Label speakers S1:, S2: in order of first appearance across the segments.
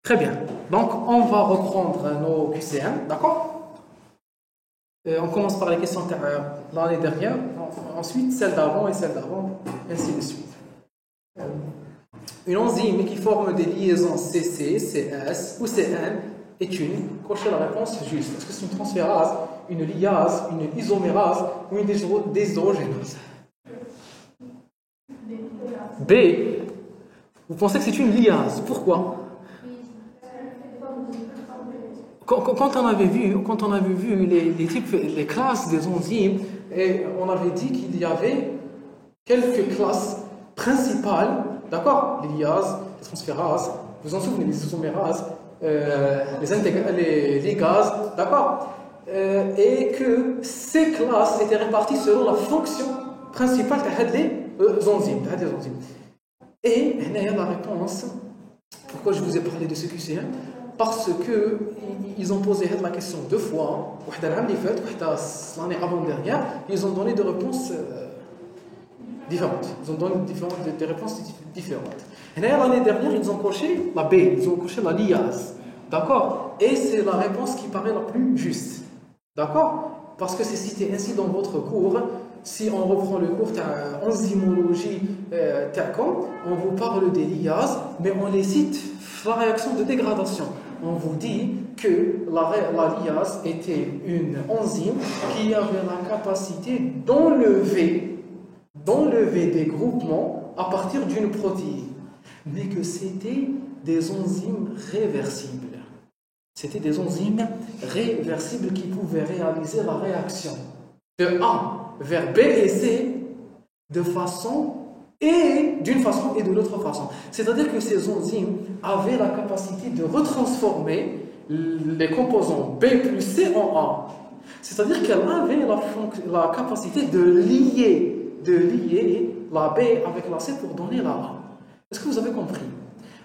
S1: Très bien. Donc, on va reprendre nos QCM, d'accord? On commence par les questions de l'année dernière, ensuite celles d'avant et celles d'avant, ainsi de suite. Une enzyme qui forme des liaisons CC, CS ou CN est une. Cochez la réponse juste. Est-ce que c'est une transférase, une liase, une isomérase ou une déshydrogénase? B. Vous pensez que c'est une liase. Pourquoi? Quand on avait vu les classes des enzymes, et on avait dit qu'il y avait quelques classes principales, d'accord? Les liases, les transférases, vous en souvenez, les isomérases, les ligases, d'accord? Et que ces classes étaient réparties selon la fonction principale des enzymes. Et il y a la réponse. Pourquoi je vous ai parlé de ce QCM? Parce que ils ont posé la question deux fois, l'année avant-dernière, ils ont donné des réponses différentes. Ils ont donné des réponses différentes. Et l'année dernière, ils ont coché la B, ils ont coché la liase. D'accord? Et c'est la réponse qui paraît la plus juste. D'accord? Parce que c'est cité ainsi dans votre cours. Si on reprend le cours enzymologie, on vous parle des liases, mais on les cite la réaction de dégradation. On vous dit que la liase était une enzyme qui avait la capacité d'enlever des groupements à partir d'une protéine, mais que c'était des enzymes réversibles. C'était des enzymes réversibles qui pouvaient réaliser la réaction de A vers B et C d'une façon et de l'autre façon. C'est-à-dire que ces enzymes avaient la capacité de retransformer les composants B plus C en A. C'est-à-dire qu'elles avaient la capacité de lier la B avec la C pour donner la A. Est-ce que vous avez compris?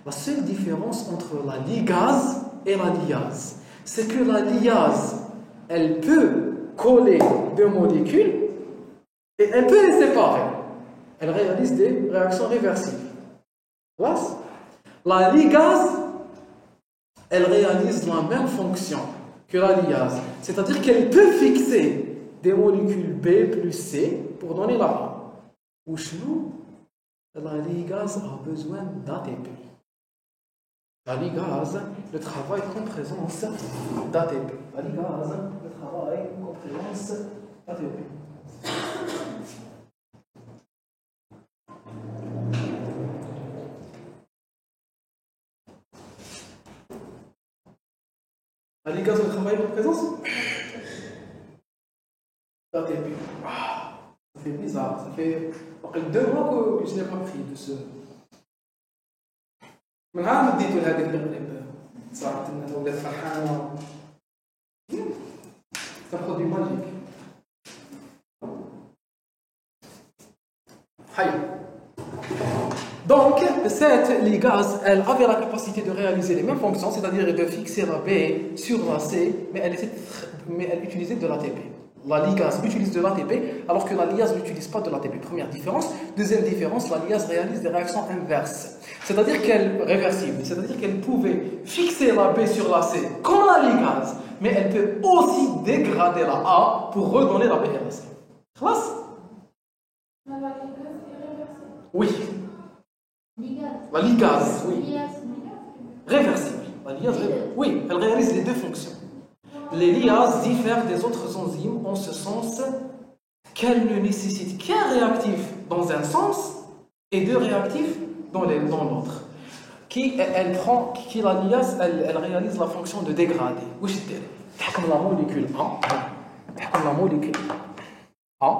S1: La seule différence entre la ligase et la liase, c'est que la liase, elle peut coller deux molécules et elle peut les séparer. Elle réalise des réactions réversibles. La ligase, elle réalise la même fonction que la liase. C'est-à-dire qu'elle peut fixer des molécules B plus C pour donner la A. Ou chez nous, la ligase a besoin d'ATP. La ligase, le travail qu'en présence d'ATP. La ligase, le travail qu'en présence d'ATP. La ligase, le travail qu'en présence d'ATP. Ça fait bizarre. Ça fait 2 mois que je n'ai pas pris de ce. من عام اديتو لهذيك المغرب صراحه انا ولات فرحانه تاخذ دي ماجيك حي. Donc, cette ligase, elle avait la capacité de réaliser les mêmes fonctions, c'est-à-dire de fixer la B sur la C, mais elle utilisait de l'ATP. La ligase utilise de l'ATP, alors que la liase n'utilise pas de l'ATP. Première différence. Deuxième différence, la liase réalise des réactions inverses. C'est-à-dire qu'elle pouvait fixer la B sur la C comme la ligase, mais elle peut aussi dégrader la A pour redonner la B à la C. Classe?
S2: La ligase est réversible.
S1: Oui. La ligase, oui. Réversible. La liase, oui, elle réalise les deux fonctions. Les liases diffèrent des autres enzymes en ce sens qu'elles ne nécessitent qu'un réactif dans un sens et 2 réactifs dans l'autre. La liase, elle réalise la fonction de dégrader. Où je dirais, comme la molécule A, comme la molécule A,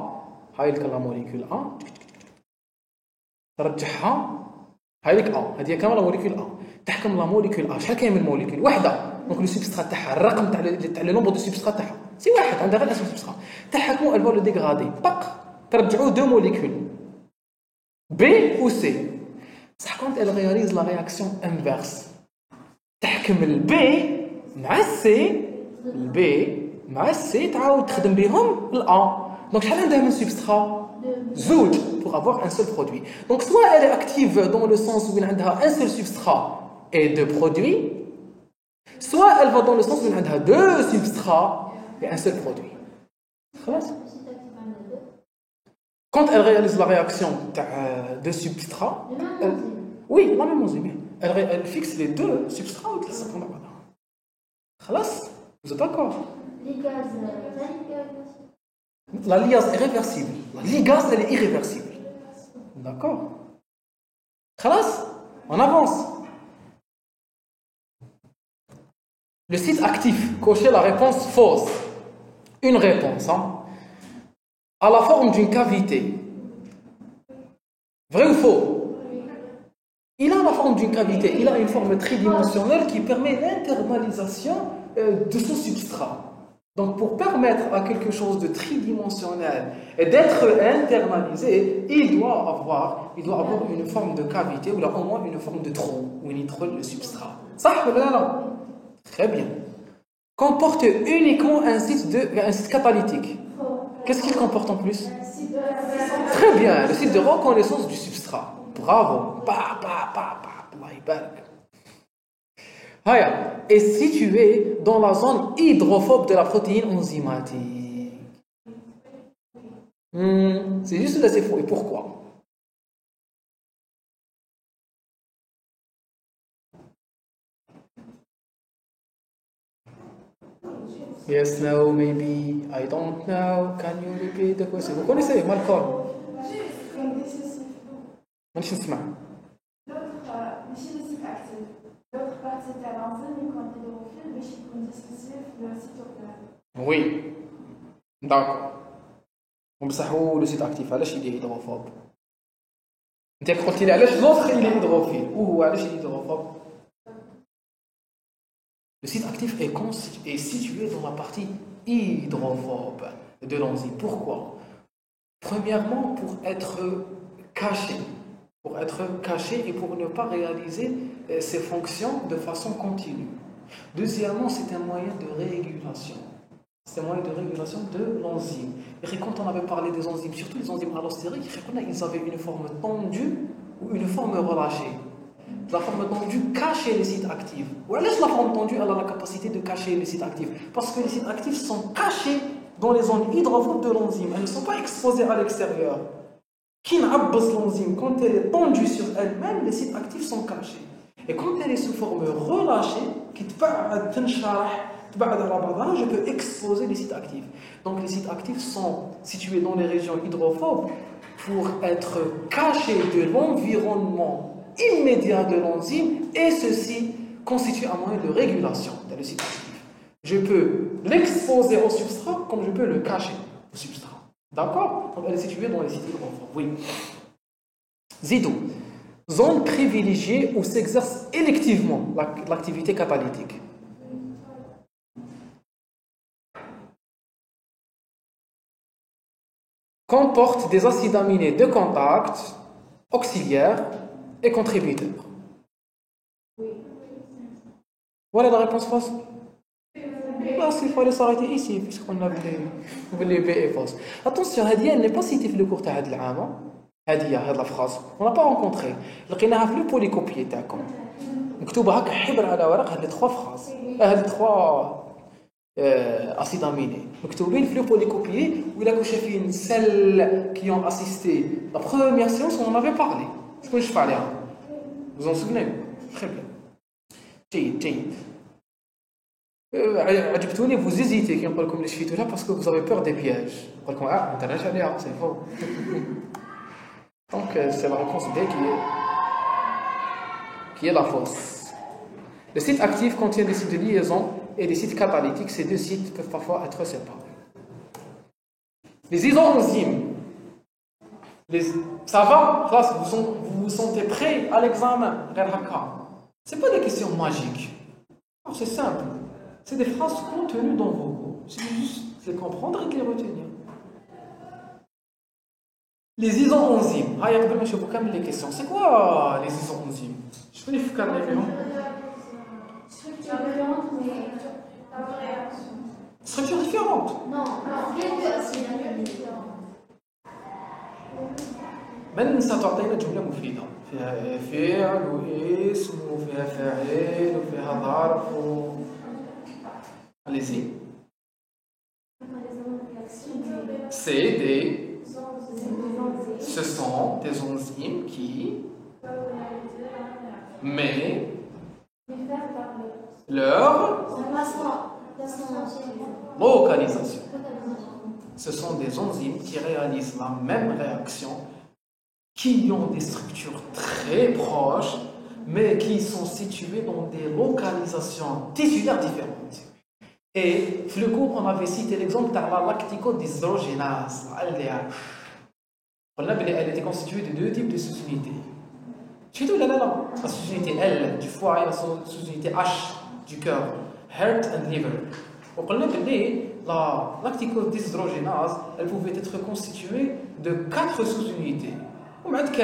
S1: la molécule A, ترجعها هايلك A, هذه كامل la molécule A. تحكم la molécule A, شحال كاين من موليكول واحده. دونك لو سبسترات تاعها الرقم تاع لو نومبر دو سبسترات تاعها سي واحد عندها غير اسم سبسترات تحكموا الفا لو ديغرادي باق ترجعوا 2 موليكول B ou C. صح كونت elle réalise la réaction inverse. تحكم الB مع السي الB مع السي تعاود تخدم بهم الA. Donc شحال عندها من سبسترات زوج pour avoir un seul produit. Donc soit elle est active dans le sens où elle a un seul substrat et 2 produits, Soit elle va dans le sens où elle a deux substrats et un seul produit. Quand elle réalise la réaction de substrats, oui, la même enzyme. Elle fixe les deux substrats ou vous êtes d'accord? La ligase est réversible. La ligase, elle est irréversible. D'accord? On avance. Le site actif, cochez la réponse fausse. Une réponse, à la forme d'une cavité. Vrai ou faux? Il a la forme d'une cavité, il a une forme tridimensionnelle qui permet l'internalisation de son substrat. Donc pour permettre à quelque chose de tridimensionnel et d'être internalisé, il doit avoir une forme de cavité ou au moins une forme de trou où il trouve le substrat. Ça, là. Très bien. Comporte uniquement un site catalytique. Qu'est-ce qu'il comporte en plus? Très bien, le site de reconnaissance du substrat. Bravo. Est situé dans la zone hydrophobe de la protéine enzymatique. C'est juste là, c'est faux. Et pourquoi? Yes, no, maybe, I don't know. Can you repeat the question? Vous connaissez Malcolm? مانيش نسمع.
S2: ماشي لو سيت اكتيف l'autre partie تاع l'enzyme يكون hydrophile باش يكون ديسبوسيف في السيتوبلازم.
S1: Oui, d'accord. بصح هو لو سيت اكتيف علاش يدير هيدروفوب؟ انت قلتي لي علاش لوطخ يلي هيدروفيل وهو علاش يلي هيدروفوب؟ Le site actif est situé dans la partie hydrophobe de l'enzyme. Pourquoi? Premièrement, pour être caché. Et pour ne pas réaliser ses fonctions de façon continue. Deuxièmement, c'est un moyen de régulation. C'est un moyen de régulation de l'enzyme. Et quand on avait parlé des enzymes, surtout les enzymes allostériques, ils avaient une forme tendue ou une forme relâchée. La forme tendue cachait les sites actifs. Ou alors la forme tendue, elle a la capacité de cacher les sites actifs. Parce que les sites actifs sont cachés dans les zones hydrophobes de l'enzyme. Elles ne sont pas exposées à l'extérieur. L'enzyme, quand elle est tendue sur elle-même, les sites actifs sont cachés. Et quand elle est sous forme relâchée, je peux exposer les sites actifs. Donc les sites actifs sont situés dans les régions hydrophobes pour être cachés de l'environnement immédiat de l'enzyme, et ceci constitue un moyen de régulation dans le site actif. Je peux l'exposer au substrat comme je peux le cacher au substrat. D'accord? Donc elle est située dans les sites hydrophobes. Oui. Zido. Zone privilégiée où s'exerce électivement l'activité catalytique. Comporte des acides aminés de contact, auxiliaires et contributeurs. Voilà la réponse fausse. Il fallait s'arrêter ici, puisqu'on a les B et fausse. Attention, Hadia n'est pas citée dans le cours de l'âme. Hadia, la phrase. On n'a pas rencontré. لقيناها في le polycopier تاعكم. مكتوبة هكا حبر على ورق هاد les trois phrases. هاد les trois acides aminés. مكتوبين في le polycopier où il a شايفين celles qui ont assisté la première séance on en avait parlé. شكون شفع عليها؟ Vous en souvenez? Très bien. جيد. عجبتوني vous hésitez كي نقول لكم ليش فيتوها parce que vous avez peur des pièges. نقول لكم ما درناش عليها c'est faux. Donc c'est la réponse B qui est la fausse. Le site actif contient des sites de liaison et des sites catalytiques. Ces deux sites peuvent parfois être séparés. Les isoenzymes. Ça va? Vous vous sentez prêts à l'examen? Ce n'est pas des questions magiques. C'est simple. C'est des phrases contenues dans vos cours. C'est juste les comprendre et de les retenir. Les isoenzymes. Je vais vous les questions. C'est quoi les isoenzymes? Je vais vous faire les structure différente.
S2: Non,
S1: من ستعطينا جملة مفيدة فيها فعل واسم وفيها فاعل وفيها تعرفوا. Allez-y. Ce sont des enzymes qui, mais leur localisation. Ce sont des enzymes qui réalisent la même réaction, qui ont des structures très proches, mais qui sont situées dans des localisations tissulaires différentes. Et le cours, on avait cité l'exemple de la lacticodéshydrogénase, la LDH. Elle était constituée de deux types de sous-unités. Tu sais, la sous-unité L du foie et la sous-unité H du cœur, heart and liver. On a dit la lacticodéshydrogénase, elle pouvait être constituée de 4 sous-unités. On a dit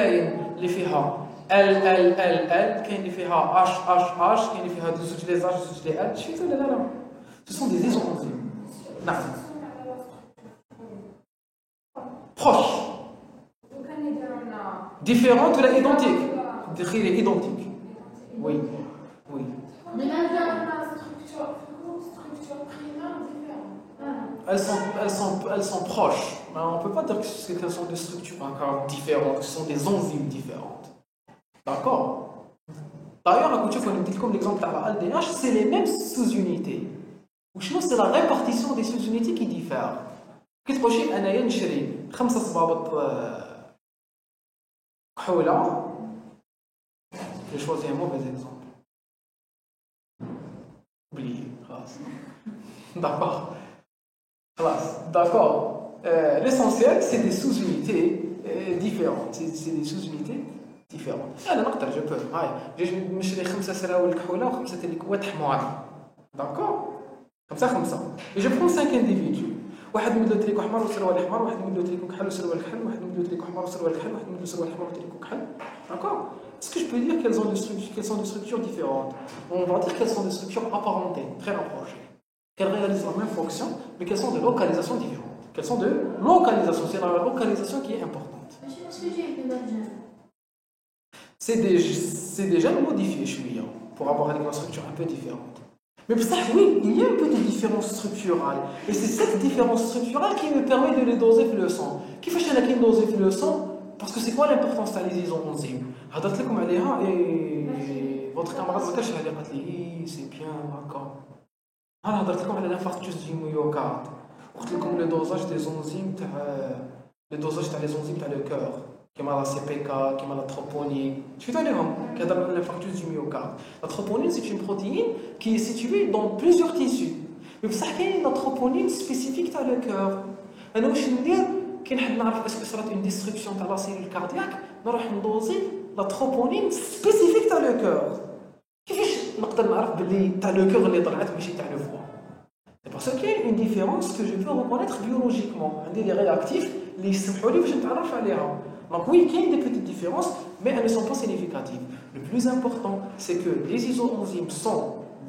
S1: les فيها L, L, L, L, كاين اللي فيها H, H, H, كاين اللي فيها زوج لي H, زوج لي L. شفتوا ولا لا؟ Ce sont des isoenzymes. نعم. Proches. Différentes ou identiques? Identiques. Oui. Oui. Elles sont proches. Mais on ne peut pas dire qu'elles sont des structures encore différentes, que ce sont des enzymes différentes. D'accord? D'ailleurs, à côté, on dit comme l'exemple de la LDH, c'est les mêmes sous-unités. Ou sinon, c'est la répartition des sous-unités qui diffère. Qu'est-ce que je fais? نشري 5 صبابط كحولة. J'ai choisi un mauvais exemple. Oubliez, d'accord. D'accord. L'essentiel, c'est des sous-unités différentes. C'est des sous-unités différentes. أنا نقدر je peux. نشري 5 سراول كحولة و 5 تليكوات حمار. D'accord. Comme ça. Et je prends 5 individus. واحد مدلو تريكو حمار وسروال حمار، واحد مدلو تريكو كحل وسروال كحل، واحد مدلو تريكو حمار وسروال كحل، واحد مدلو سروال حمار وتريكو كحل. D'accord? Est-ce que je peux dire qu'elles sont des structures différentes? On va dire qu'elles sont des structures apparentées, très rapprochées. Qu'elles réalisent la même fonction, mais qu'elles sont de localisation différentes. Qu'elles sont de localisation, c'est la localisation qui est importante. C'est des gènes modifiés, je suis pour avoir une structure un peu différente. Mais pour ça, oui, il y a une petite différence structurale. Et c'est cette différence structurale qui me permet de les doser le sang. Qui fait que je doser le sang? Parce que c'est quoi l'importance de les enzymes? Et votre camarade m'a dit, c'est bien, d'accord. Alors, je vais l'infarctus du myocarde. Je vais le dosage des enzymes, le dosage des enzymes dans le cœur. Qui m'a la CPK, qui m'a la troponine. Tu vois l'infarctus du myocarde. La troponine, c'est une protéine qui est située dans plusieurs tissus. Mais pour ça, il y a une troponine spécifique dans le cœur. Et nous, je veux dire, est-ce que ça va être une destruction de la cellule cardiaque? Nous allons doser la troponine spécifique dans le cœur. كيفاش نقدر نعرف باللي تاع لو كور اللي طلعت ماشي تاع لو فوا؟ C'est parce qu'il y a une différence que je peux reconnaître biologiquement. عندي les réactifs اللي يسمحوا لي باش نتعرف عليها. Donc oui, il y a des petites différences, mais elles ne sont pas significatives. Le plus important, c'est que les isoenzymes sont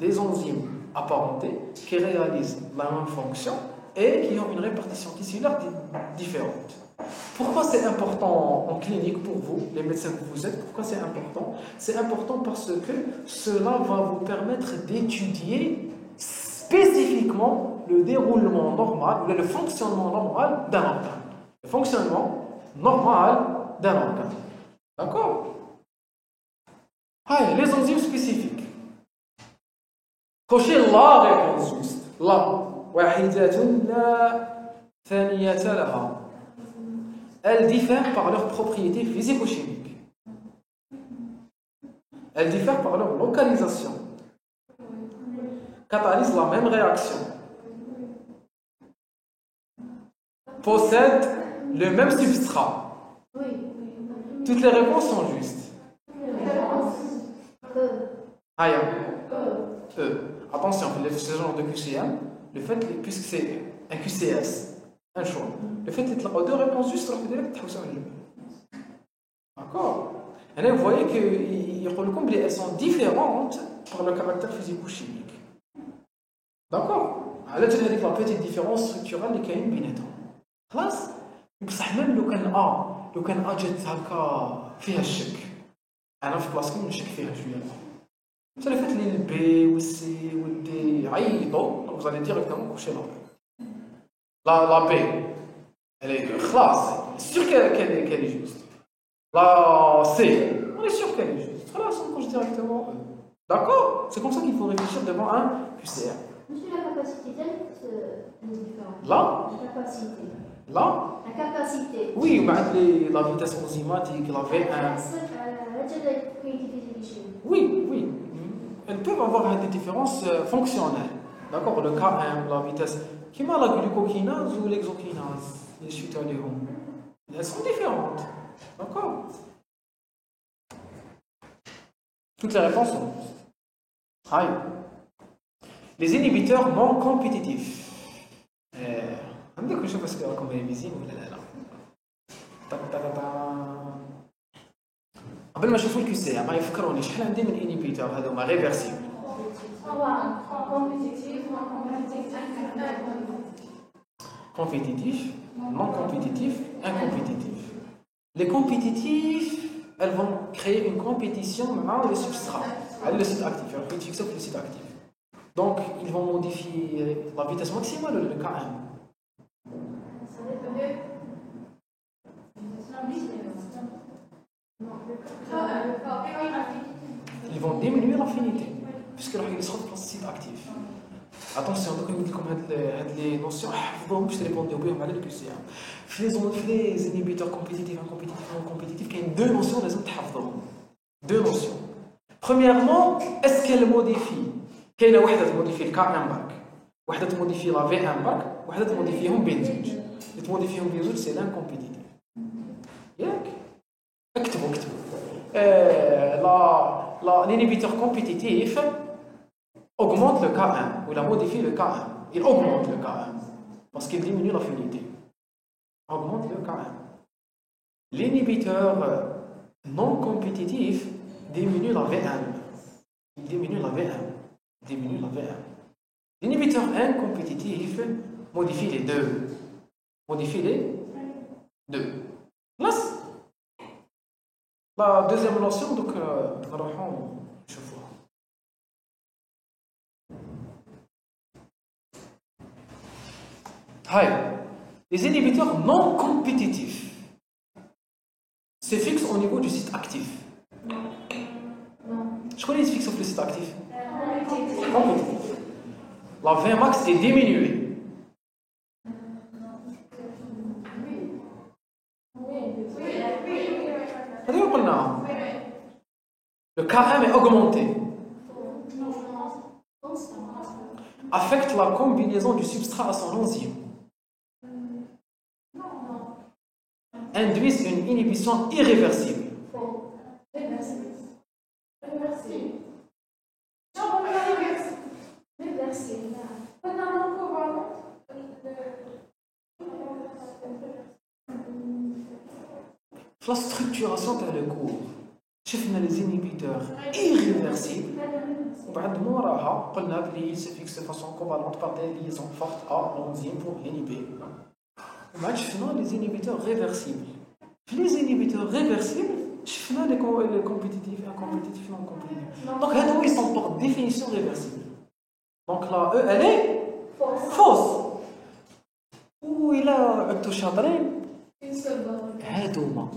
S1: des enzymes apparentés qui réalisent la même fonction et qui ont une répartition tissulaire différente. Pourquoi c'est important en clinique pour vous, les médecins que vous êtes? Pourquoi c'est important? C'est important parce que cela va vous permettre d'étudier spécifiquement le déroulement normal, le fonctionnement normal d'un organe. Le fonctionnement normal d'un organe. D'accord? Allez, les enzymes spécifiques. Cochez la réponse juste. La. واحدة لا ثانية لها. Elles diffèrent par leurs propriétés physico-chimiques. Elles diffèrent par leur localisation. Catalysent la même réaction. Possèdent le même substrat. Toutes les réponses sont justes. Aïe. Attention, ce genre de QCM, le fait, puisque c'est un QCS, un choix, le fait d'être deux réponses justes, ça veut dire que tu as. D'accord? Et là, vous voyez qu'elles sont différentes par le caractère physico-chimique. D'accord? Là, tu as la petite différence structurelle qui est une binette. خلاص؟ بصح même لو كان A جات هكا فيها الشك. أنا في بلاصتكم نشك فيها شوية. C'est le fait que le B ou C ou le D عيطوا, donc vous allez directement coucher la B. La B, elle est classe, sûr qu'elle est juste. La C, on est sûr qu'elle est juste. Voilà, on couche directement E. D'accord? C'est comme ça qu'il faut réfléchir devant un QCR.
S3: Monsieur, la capacité est différente.
S1: Là?
S3: La capacité.
S1: Là?
S3: La capacité.
S1: Oui, la vitesse enzymatique, la V1. Oui, oui. Elles peuvent avoir des différences fonctionnelles. D'accord? Le K1, la vitesse. Qui m'a la glucokinase ou l'exokinase? Les suites à l'éon. Elles sont différentes. D'accord? Toutes les réponses sont. Aïe. Les inhibiteurs non compétitifs. عندك نشوف بس راكم ميزين ولا لا؟ قبل ما نشوفوا الكيسي ما يفكروني شحال عندي من انيبيتور هذوما ريفيرسيبل. Compétitif, non compétitif, incompétitif. Les compétitifs, elles vont créer une compétition avec le substrat, avec le site actif. Alors, ils fixent le site actif. Donc, ils vont modifier la vitesse maximale, le Km. Ils vont diminuer l'affinité, puisque ils seront dans le site actif. Attention, donc je vous dis les notions, vous pouvez répondre bien à l'équation. Les inhibiteurs compétitifs, incompétitifs, non compétitifs, il y a deux notions que vous devez deux notions. Premièrement, est-ce qu'elle modifie? Il y a une modifie le K1 bark, une modifie la V1 bark, une modifie le benzène. Les modifie le benzène, c'est l'incompétitif. L'inhibiteur compétitif augmente le K1 ou la modifie le K1. Il augmente le K1 parce qu'il diminue l'affinité. Augmente le K1. L'inhibiteur non compétitif diminue la V1. Il diminue la V1. Diminue la V1. L'inhibiteur incompétitif modifie les deux. Modifie les deux. La deuxième notion, donc, nous allons chauffer. Les inhibiteurs non compétitifs se fixent au niveau du site actif. Je connais les fixes sur le site actif. Compétitif. La Vmax est diminuée. Le Km est augmenté. Affecte la combinaison du substrat à son enzyme. Induisent une inhibition irréversible. La structuration de le cours. شفنا les inhibiteurs irréversibles وبعد موراها قلنا بلي se fixe de façon covalente par des liaisons fortes à l'enzyme pour l'inhiber. وبعد شفنا les inhibiteurs réversibles. Les inhibiteurs réversibles شفنا les compétitifs, incompétitifs, non compétitifs. Donc هادو ils sont par définition réversibles. Donc là E elle est fausse. وإلا عدتو شاطرين هادوما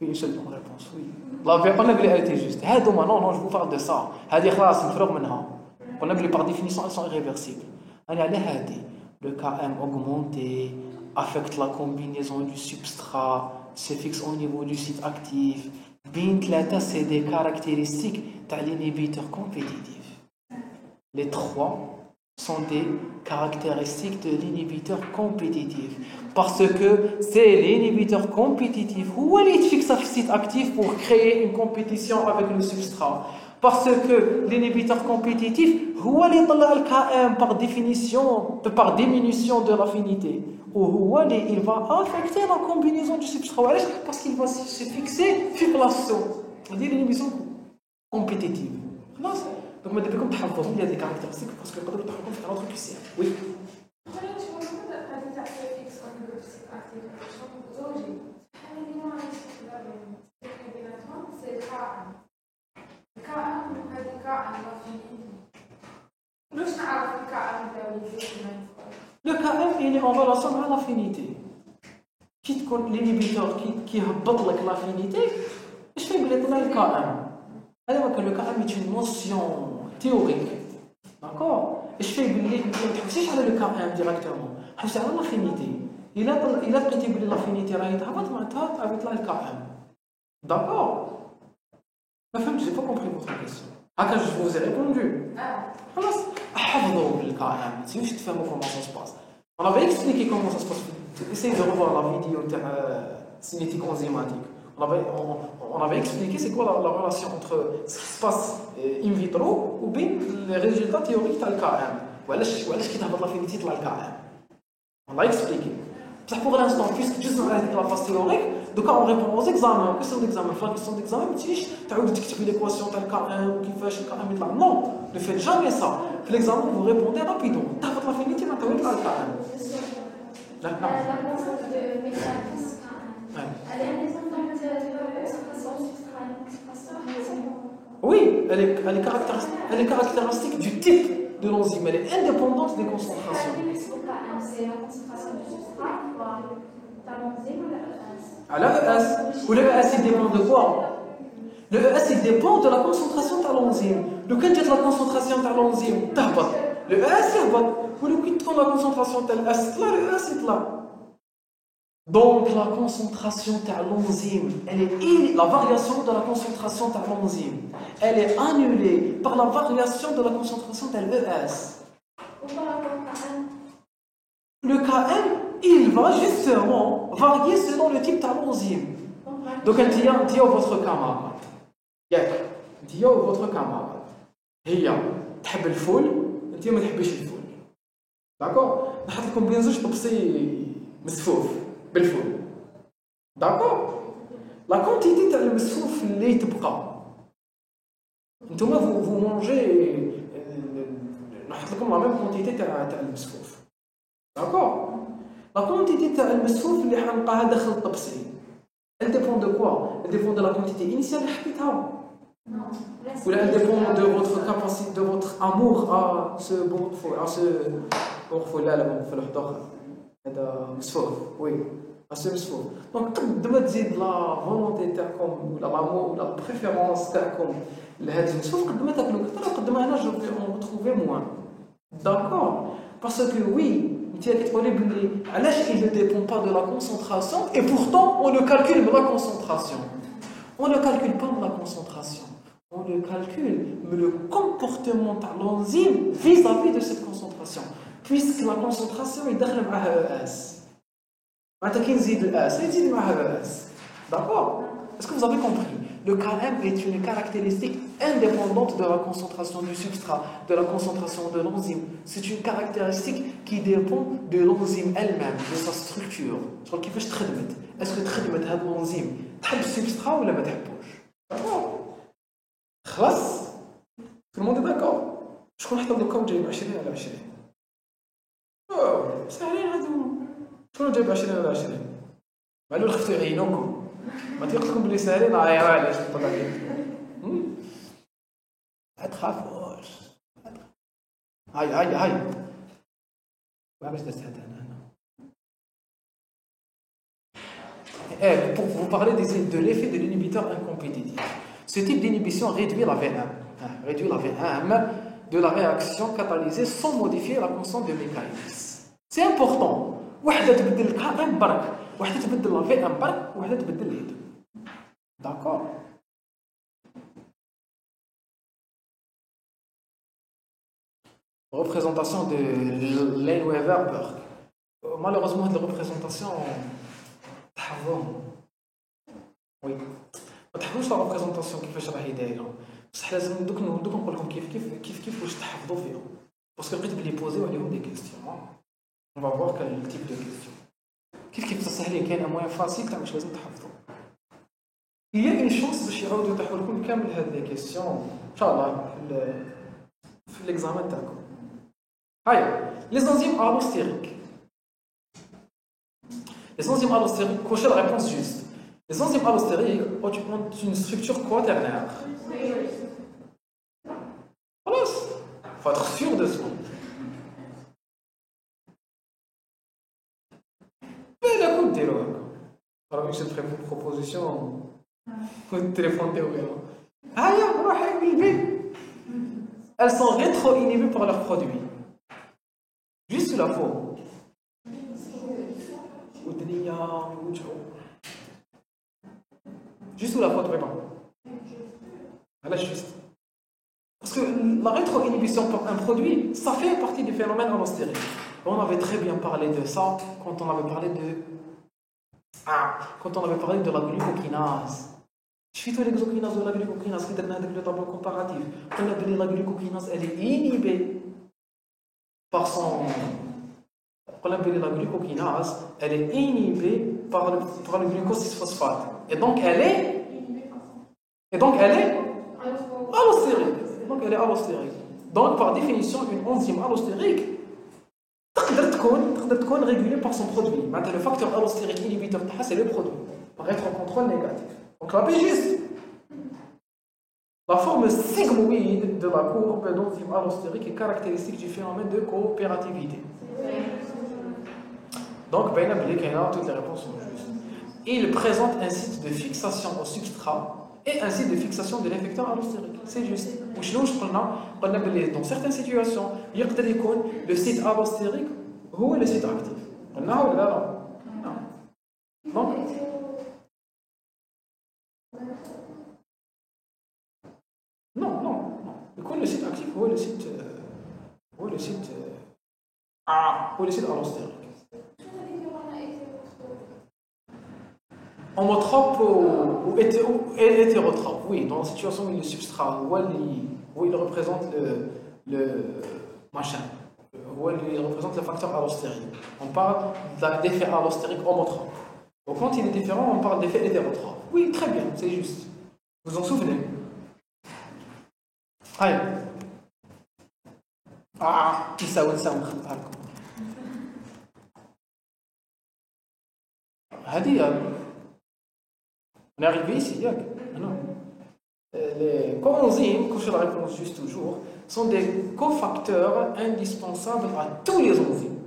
S1: une seule bonne réponse, oui. La V, on a vu, elle était juste. Non, je vous parle de ça. هذه خلاص نفرغ منها. On a vu, par définition, elles sont irréversibles. Le Km augmenté affecte la combinaison du substrat, se fixe au niveau du site actif. Bin 3, c'est des caractéristiques de l'inhibiteur compétitif. Les trois sont des caractéristiques de l'inhibiteur compétitif. Parce que c'est l'inhibiteur compétitif où il fixe le site actif pour créer une compétition avec le substrat. Parce que l'inhibiteur compétitif où il طلع le Km par définition, par diminution de l'affinité. Ou il va affecter la combinaison du substrat. Parce qu'il va se fixer fibrillation. On dit l'inhibition compétitive. Donc, je vais vous dire qu'il y a des caractéristiques parce que je vais vous dire un autre QCR. Oui. Le KM, il est en relation avec l'affinité. Qui te l'inhibiteur qui هبط لك l'affinité, ايش fait بلي طلع le KM. هذا le KM est une notion théorique. D'accord. ايش fait بلي ما تحبسيش على le KM directement. حبسي على l'affinité. إلا لقيتي بلي l'affinité راهي تهبط معناتها غيطلع le KM. D'accord. ما فهمتش, j'ai pas compris votre question. هكا je vous ai répondu. خلاص احفظوا بالكائن ما تسيوش تفهموا comment ça se passe. On avait expliqué comment ça se passe. Essayez de revoir la vidéo de cinétique enzymatique. On avait expliqué c'est quoi la relation entre ce qui se passe in vitro ou bien les résultats théoriques de l'KM. وعلاش كيتهبط l'affinité de l'KM. On l'a expliqué. Pour l'instant, puisque juste dans la phase théorique, donc on répond aux examens. Question d'examen. La question d'examen, tu as l'équation de l'KM qui fait le KM. Non, ne faites jamais ça. L'examen, vous répondez rapidement. Tu as l'affinité, tu as l'KM.
S2: La constante de mécanisme, elle est indépendante de la concentration substrate.
S1: Oui, elle est caractéristique du type de l'enzyme. Elle est indépendante des concentrations.
S2: C'est la concentration du substrat, dans l'enzyme ou la ES.
S1: Alors, l'ES. Ou l'ES, il dépend de quoi? Le ES, il dépend de la concentration de l'enzyme. Le quand tu as la concentration de l'enzyme, le ES, il va. Ou le quand tu as la concentration de l'ES, le ES, il là. Donc, la concentration de l'enzyme, la variation de la concentration de l'enzyme, elle est annulée par la variation de la concentration de l'ES. Le KM, il va justement varier selon le type de l'enzyme. Donc, un dia ou votre camarade. Dia ou votre camarade. هي تحب الفول, انت ما تحبيش الفول. D'accord? نحط لكم بين زوج طبسي مسفوف بالفول. D'accord? La quantité تاع المسفوف اللي تبقى. انتوما vous mangez نحط لكم la même quantité تاع المسفوف. D'accord? La quantité تاع المسفوف اللي حنلقاها داخل الطبسي. Elle dépend de quoi? Elle dépend de la quantité initiale اللي حطيتها. Ou elle dépend de votre capacité, de votre amour à ce à ce مسفوف. Donc قد ما تزيد la volonté تاعكم ولا l'amour ولا la préférence تاعكم لهذا المسفوف قد ما تاكلوا كثر وقد ما انا on retrouver moins. D'accord? Parce que oui, il ne dépend pas de la concentration et pourtant on ne calcule pas la concentration. On ne calcule pas la concentration. On le calcule, mais le comportement de l'enzyme vis-à-vis de cette concentration. Puisque la concentration est dans le ES. D'accord? Est-ce que vous avez compris? Le KM est une caractéristique indépendante de la concentration du substrat, de la concentration de l'enzyme. C'est une caractéristique qui dépend de l'enzyme elle-même, de sa structure. Est-ce que l'enzyme تحب السبسترا ولا ما تحبوش؟ خلاص؟ tout le monde est d'accord؟ شكون حط لكم جايب 20 على 20؟ ساهلين هادو. شكون جايب 20 على 20؟ معلول خفتو يعينوكم. ما تيقولكم بلي ساهلين عايرة علاش نطلع عليكم. ما تخافوش. هاي. باش درت هذا هنا. Pour vous parler de l'effet de l'inhibiteur incompétitif. Ce type d'inhibition réduit la VM de la réaction catalysée sans modifier la constante de mécanisme. C'est important. واحدة تبدل الكائن برك، واحدة تبدل لا VM برك، واحدة تبدل الهيد. D'accord? Représentation de Lane-Weaver-Burke. Malheureusement, la représentation تحفظوهم. وي ما تحفظوش لا ريبريزونطاسيون كيفاش راهي دايره، بصح لازم دوك نقول لكم كيف واش تحفظوا فيهم، باسكو لقيت بلي بوزيو عليهم دي كيستيون. on va voir quel type de question. كيف تسهلين كاين موان فاسيل تاع واش لازم تحفظوا. il y a une chance باش يعاودوا يطيحوا لكم كامل هاد لي كيستيون ان شاء الله في الاكزامان تاعكم. هاي les enzymes allostériques. Les enzymes allostériques, cochez la réponse juste. Les enzymes allostériques ont une structure quaternaire. Voilà, il faut être sûr de ça. مش تفهم proposition والتليفون تاعي هيا روحي بالبيت. Elles sont rétro-inhibées par leurs produits. Juste sous la forme. Juste sous la faute, vraiment. Elle est juste. Parce que la rétro-inhibition pour un produit, ça fait partie du phénomène allostérique. On avait très bien parlé de ça quand on avait parlé de la glucokinase. Je fais tous les exokinases de la glucokinase qui donnent le tableau comparatif. On a dit la glucokinase, elle est inhibée par son. La glucokinase, elle est inhibée par le glucose 6-phosphate. Et donc elle est allostérique. Donc par définition, une enzyme allostérique peut être régulée par son produit. Maintenant, le facteur allostérique inhibiteur, c'est le produit. Par être en contrôle négatif. Donc la juste. La forme sigmoïde de la courbe d'enzyme allostérique est caractéristique du phénomène de coopérativité. Donc, toutes les réponses sont justes. Il présente un site de fixation au substrat et un site de fixation de l'effecteur allostérique. C'est juste. Dans certaines situations, le site allostérique est le site actif. Donc, non. Le site actif est le site allostérique. Homotrope ou hétérotrope, oui, dans la situation où le substrat, où il représente le machin, où il représente le facteur allostérique. On parle d'effet allostérique homotrope. Donc quand il est différent, on parle d'effet hétérotrope. Oui, très bien, c'est juste. Vous en souvenez? Allez. Ça. On est arrivé ici, les coenzymes, quand je la réponse juste toujours, sont des cofacteurs indispensables à tous les enzymes.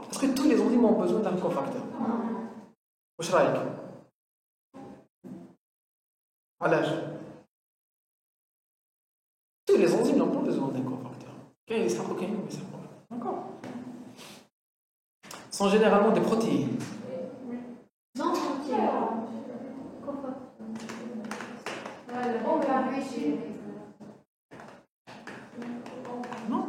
S1: Est-ce que tous les enzymes ont besoin d'un cofacteur? Wesh رايك? علاش? Tous les enzymes n'ont pas besoin d'un cofacteur. كاين يسحقوا كاين ما يسحقوا. D'accord. Sont généralement des protéines.
S3: Non,
S1: Non,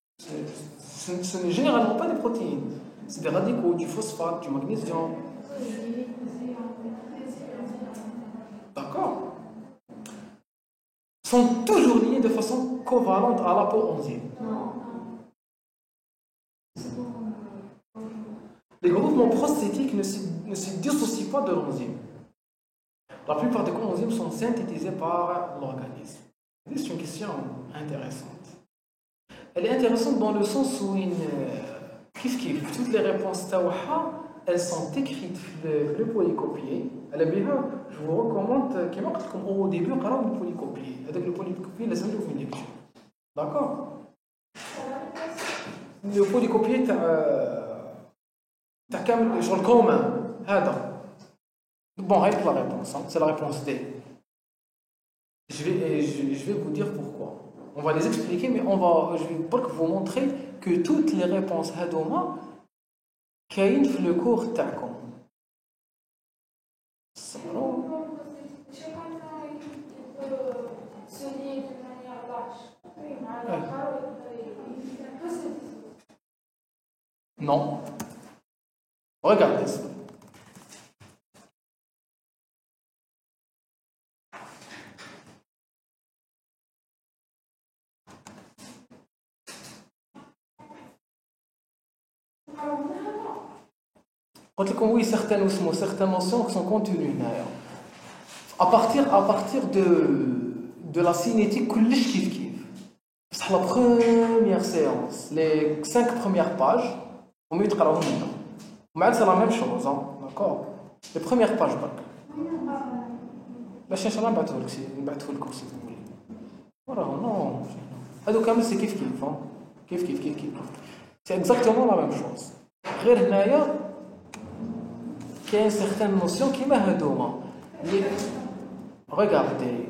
S1: ce n'est généralement pas des protéines. C'est des radicaux, du phosphate, du magnésium. D'accord. Sont toujours liés de façon covalente à la coenzyme. Les groupements prosthétiques ne se dissocient pas de l'enzyme. La plupart des coenzymes sont synthétisés par l'organisme. C'est une question intéressante. Elle est intéressante dans le sens où toutes les réponses elles sont écrites le polycopier. Je vous recommande, comme au début, le polycopier. Avec le polycopier, les vous une lecture. D'accord? Le polycopier, sur le commun. Bon, reste la réponse. C'est la réponse D. Je vais vous dire pourquoi. On va les expliquer, mais je vais pour vous montrer que toutes les réponses hadoma كاين في le cours تاعكم. Non. Regardez ça. Oui, certaines mentions qui sont contenues d'ailleurs. À partir de la cinétique, la première séance, les 5 premières pages, c'est la même chose, hein? D'accord? Les premières pages. La chaîne là, si vous voulez. Voilà, non. C'est kiff. C'est exactement la même chose. qu'il y a une certaine notion qui m'a redoué. Regardez.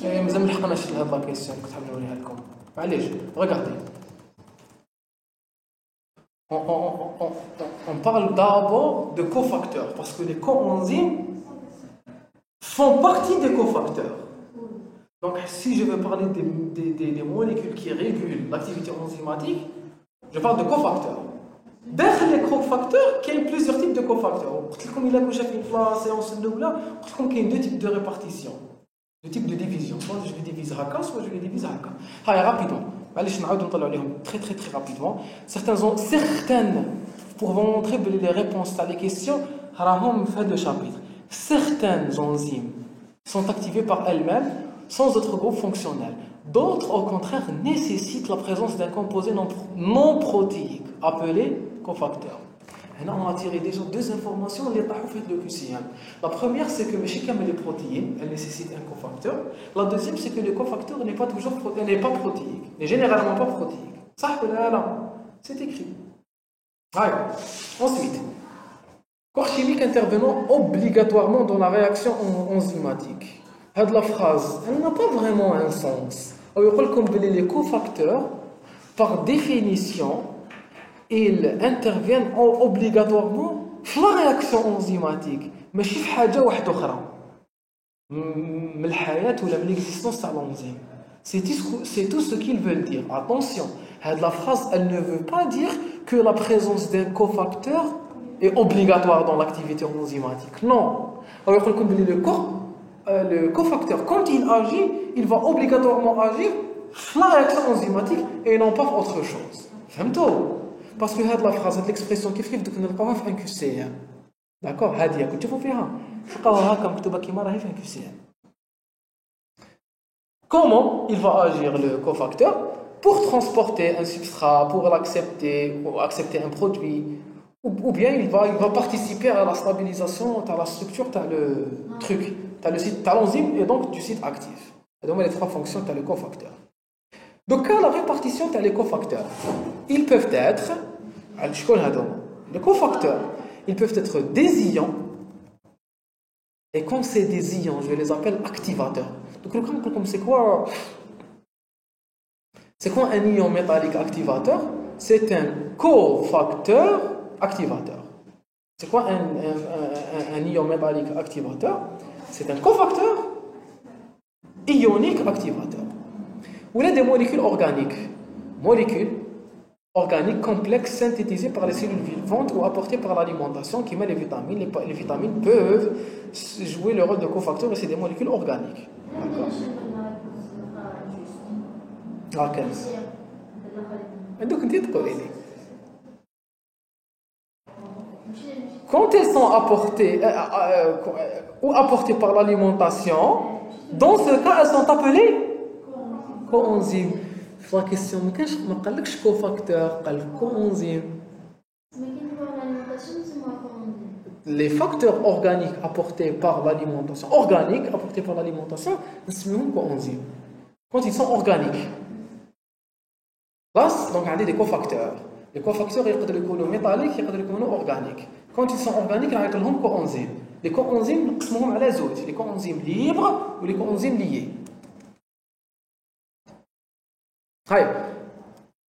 S1: مازال ما لحقناش لهاد لا كيسيون كنت حاب نوريها لكم. معليش regardez. On parle d'abord de cofacteurs parce que les coenzymes font partie des cofacteurs. Donc si je veux parler des molécules qui régulent l'activité enzymatique, je parle de cofacteurs. Dans les cofacteurs, il y a plusieurs types de cofacteurs. Comme il a déjà fait la séance de là, il y a deux types de répartition. Le type de division, soit je les divise haka, soit je les divise haka. Rapidement, allez, très rapidement. Certaines, pour vous montrer les réponses à les questions, le chapitre. Certaines enzymes sont activées par elles-mêmes sans autre groupe fonctionnel. D'autres, au contraire, nécessitent la présence d'un composé non protéique, appelé cofacteur. On a tiré déjà deux informations les le QCM. La première, c'est que les protéines, elles nécessitent un cofacteur. La deuxième, c'est que le cofacteur n'est pas protéique, n'est généralement pas protéique. Ça, c'est écrit. Allez. Ensuite, corps chimique intervenant obligatoirement dans la réaction enzymatique. La phrase, elle n'a pas vraiment un sens. Les cofacteurs, par définition, ils interviennent obligatoirement dans la réaction enzymatique, mais pas dans quelque chose d'autre. Dans la vie ou dans l'existence de l'enzyme. C'est tout ce qu'ils veulent dire. Attention, la phrase, elle ne veut pas dire que la présence d'un cofacteur est obligatoire dans l'activité enzymatique. Non. Alors, le cofacteur, quand il agit, il va obligatoirement agir dans la réaction enzymatique et non pas autre chose. Fahmtou? Parce que cette phrase, cette expression qui fait que nous avons un QCM. D'accord? هذه كنت تشوفوا فيها. تلقاوها هكا مكتوبة كيما راهي في un QCM. Comment il va agir le cofacteur pour transporter un substrat, pour l'accepter ou accepter un produit, ou bien il va participer à la stabilisation de la structure de le truc, de l'enzyme et donc du site actif. Et donc les trois fonctions de le cofacteur. Donc, la répartition des cofacteurs, ils peuvent être, les cofacteurs, ils peuvent être des ions, et quand c'est des ions, je les appelle activateurs. Donc, c'est quoi un ion métallique activateur? C'est un cofacteur activateur. C'est quoi un ion métallique activateur? C'est un cofacteur ionique activateur. Ou là des molécules organiques complexes synthétisées par les cellules vivantes ou apportées par l'alimentation qui met les vitamines. Les vitamines peuvent jouer le rôle de cofacteur et c'est des molécules organiques. D'accord. Donc, quand elles sont apportées ou apportées par l'alimentation, dans ce cas, elles sont appelées coenzyme. La question, mais quand je ne parle pas de cofacteur, je parle de coenzyme. Les facteurs organiques apportés par l'alimentation, c'est même coenzyme. Quand ils sont organiques. Là, donc, on a des cofacteurs. Les cofacteurs, ils peuvent être métalliques, ils peuvent être organiques. Quand ils sont organiques, on a des coenzymes. Les coenzymes, on a les coenzymes libres ou les coenzymes liés.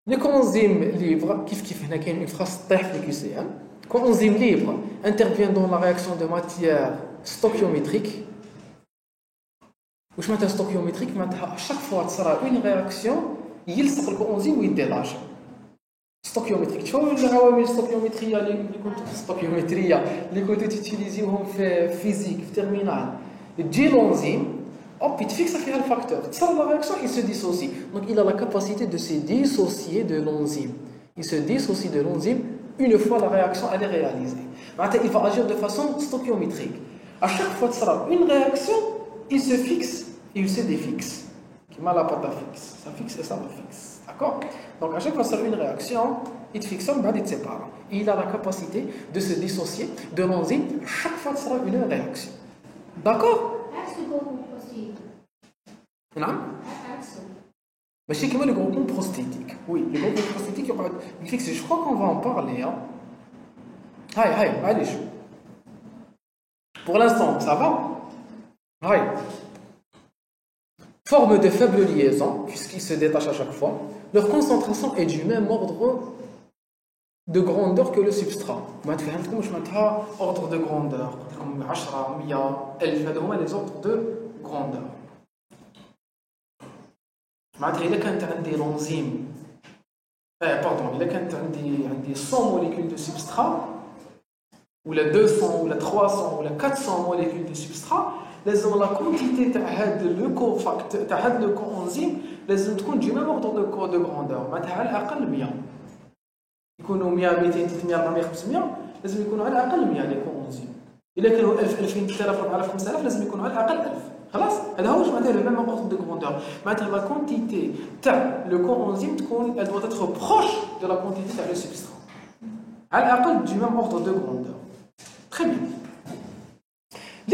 S1: Les coenzymes libres, il y a une phrase très fléquissée. Les coenzymes libres interviennent dans la réaction de matière stoichiométrique. Ou je mets stoichiométrique, à chaque fois que ça sera une réaction, il y a le coenzyme où il délage. Stoichiométrique. Tu vois, les stoichiométrie, les côtés utilisés en physique, terminale. Et l'enzyme, hop, il fixe le facteur. Ça, la réaction, il se dissocie. Donc, il a la capacité de se dissocier de l'enzyme. Il se dissocie de l'enzyme une fois la réaction elle est réalisée. Il va agir de façon stoichiométrique. À chaque fois que ça sera une réaction, il se fixe et il se défixe. Qui m'a la pâte à fixe. Ça fixe et ça me fixe. D'accord? Donc, à chaque fois que ça sera une réaction, يتفيكسون بعد يتسيبارا. Il a la capacité de se dissocier de l'enzyme chaque fois que sera une réaction. D'accord? نعم؟ ماشي كيما le groupement prosthétique. Oui, le groupement prosthétique يقعد يفيكسي. Je crois qu'on va en parler. Hein. هاي معليش. Pour l'instant, ça va? هاي. Forme de faible liaison, puisqu'ils se détachent à chaque fois. Leur concentration est du même ordre de grandeur que le substrat. ما تفهمتكم واش معناتها ordre de grandeur. comme 10 100 1000 هذو هما les ordres de grandeur. معناتها إذا كانت عندي l'enzyme إذا كانت عندي 100 molécules de substrat ولا 200 ولا 300 ولا 400 molécules de substrat لازم لا كونتيتي تاع هاد لو كوفاكتور تاع هاد لو كوانزيم لازم تكون دي ميم اوردر دو غروندور. معناتها على الاقل 100 يكونوا 100 200 300 400 500 لازم يكونوا على الاقل 100 لي كوانزيم. الا كانوا 1000 2000 3000 4000 5000 لازم يكونوا على الاقل 1000. خلاص هذا هو واش معناتها لو ميم اوردر دو غروندور. معناتها لا كونتيتي تاع لو كوانزيم تكون elle doit être proche de la quantité تاع لو سبسترات على الاقل du même ordre de grandeur. Très bien.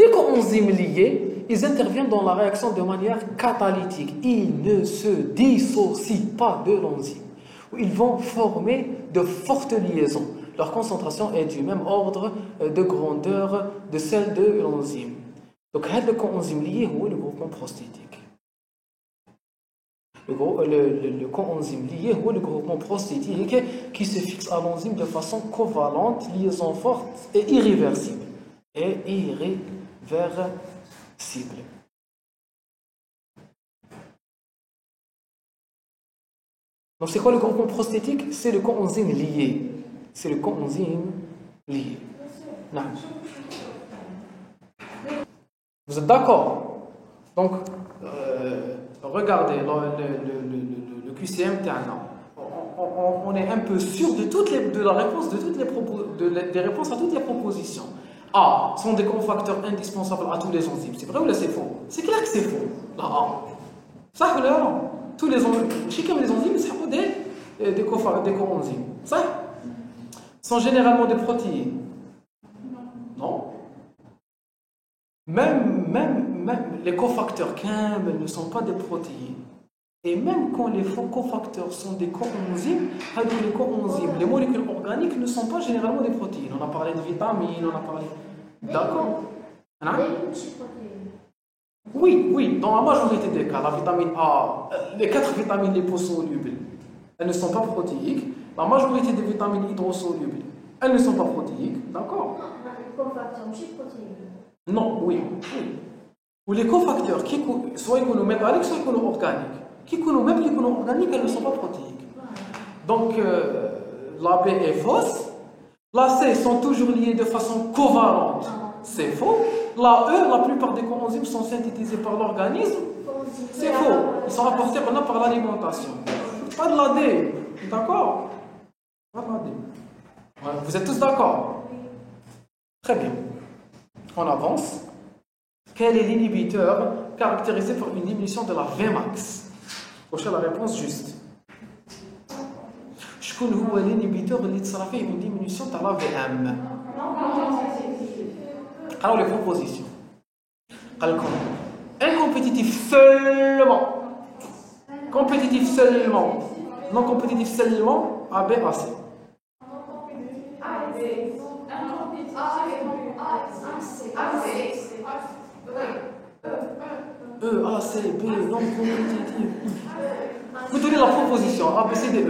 S1: Les coenzymes liés, ils interviennent dans la réaction de manière catalytique. Ils ne se dissocient pas de l'enzyme. Ils vont former de fortes liaisons. Leur concentration est du même ordre de grandeur de celle de l'enzyme. Donc, le coenzyme lié est le groupement prosthétique. Le coenzyme lié est le groupement prosthétique qui se fixe à l'enzyme de façon covalente, liaison forte et irréversible. Irréversible. Donc c'est quoi le groupement prosthétique? C'est le coenzyme lié. C'est le coenzyme lié. Non. Vous êtes d'accord? Donc, regardez le QCM تاعنا. On est un peu sûr de la réponse des réponses à toutes les propositions. A sont des cofacteurs indispensables à tous les enzymes. C'est vrai ou là c'est faux? C'est clair que c'est faux. La A. Ça ou là non? Tous les enzymes, chacun des enzymes, c'est des coenzymes. Ça sont généralement des protéines. Non. Même les cofacteurs ne sont pas des protéines. Et même quand les cofacteurs sont des coenzymes, les coenzymes, les molécules organiques ne sont pas généralement des protéines. On a parlé de vitamines, on a parlé... D'accord? Oui, dans la majorité des cas, la vitamine A, les 4 vitamines liposolubles, elles ne sont pas protéiques. La majorité des vitamines hydrosolubles, elles ne sont pas protéiques. D'accord? Non, oui. Ou les cofacteurs, soit ils sont métalliques, soit ils sont organiques. Même les organiques, elles ne sont pas protéiques. Donc, la B est fausse. La C sont toujours liées de façon covalente. C'est faux. La E, la plupart des coenzymes sont synthétisés par l'organisme. C'est faux. Ils sont apportés par l'alimentation. Pas de la D. D'accord? Pas de la D. Vous êtes tous d'accord? Très bien. On avance. Quel est l'inhibiteur caractérisé par une diminution de la Vmax? Prochaine la réponse juste. شكون هو l'inhibiteur اللي تصرى فيه une diminution de la VM? قراو les propositions. قال لكم incompétitif seulement. Compétitif seulement. Non compétitif seulement AB AC. E, A, C, B, non compétitif. Vous donnez la proposition A, B, C, D, E.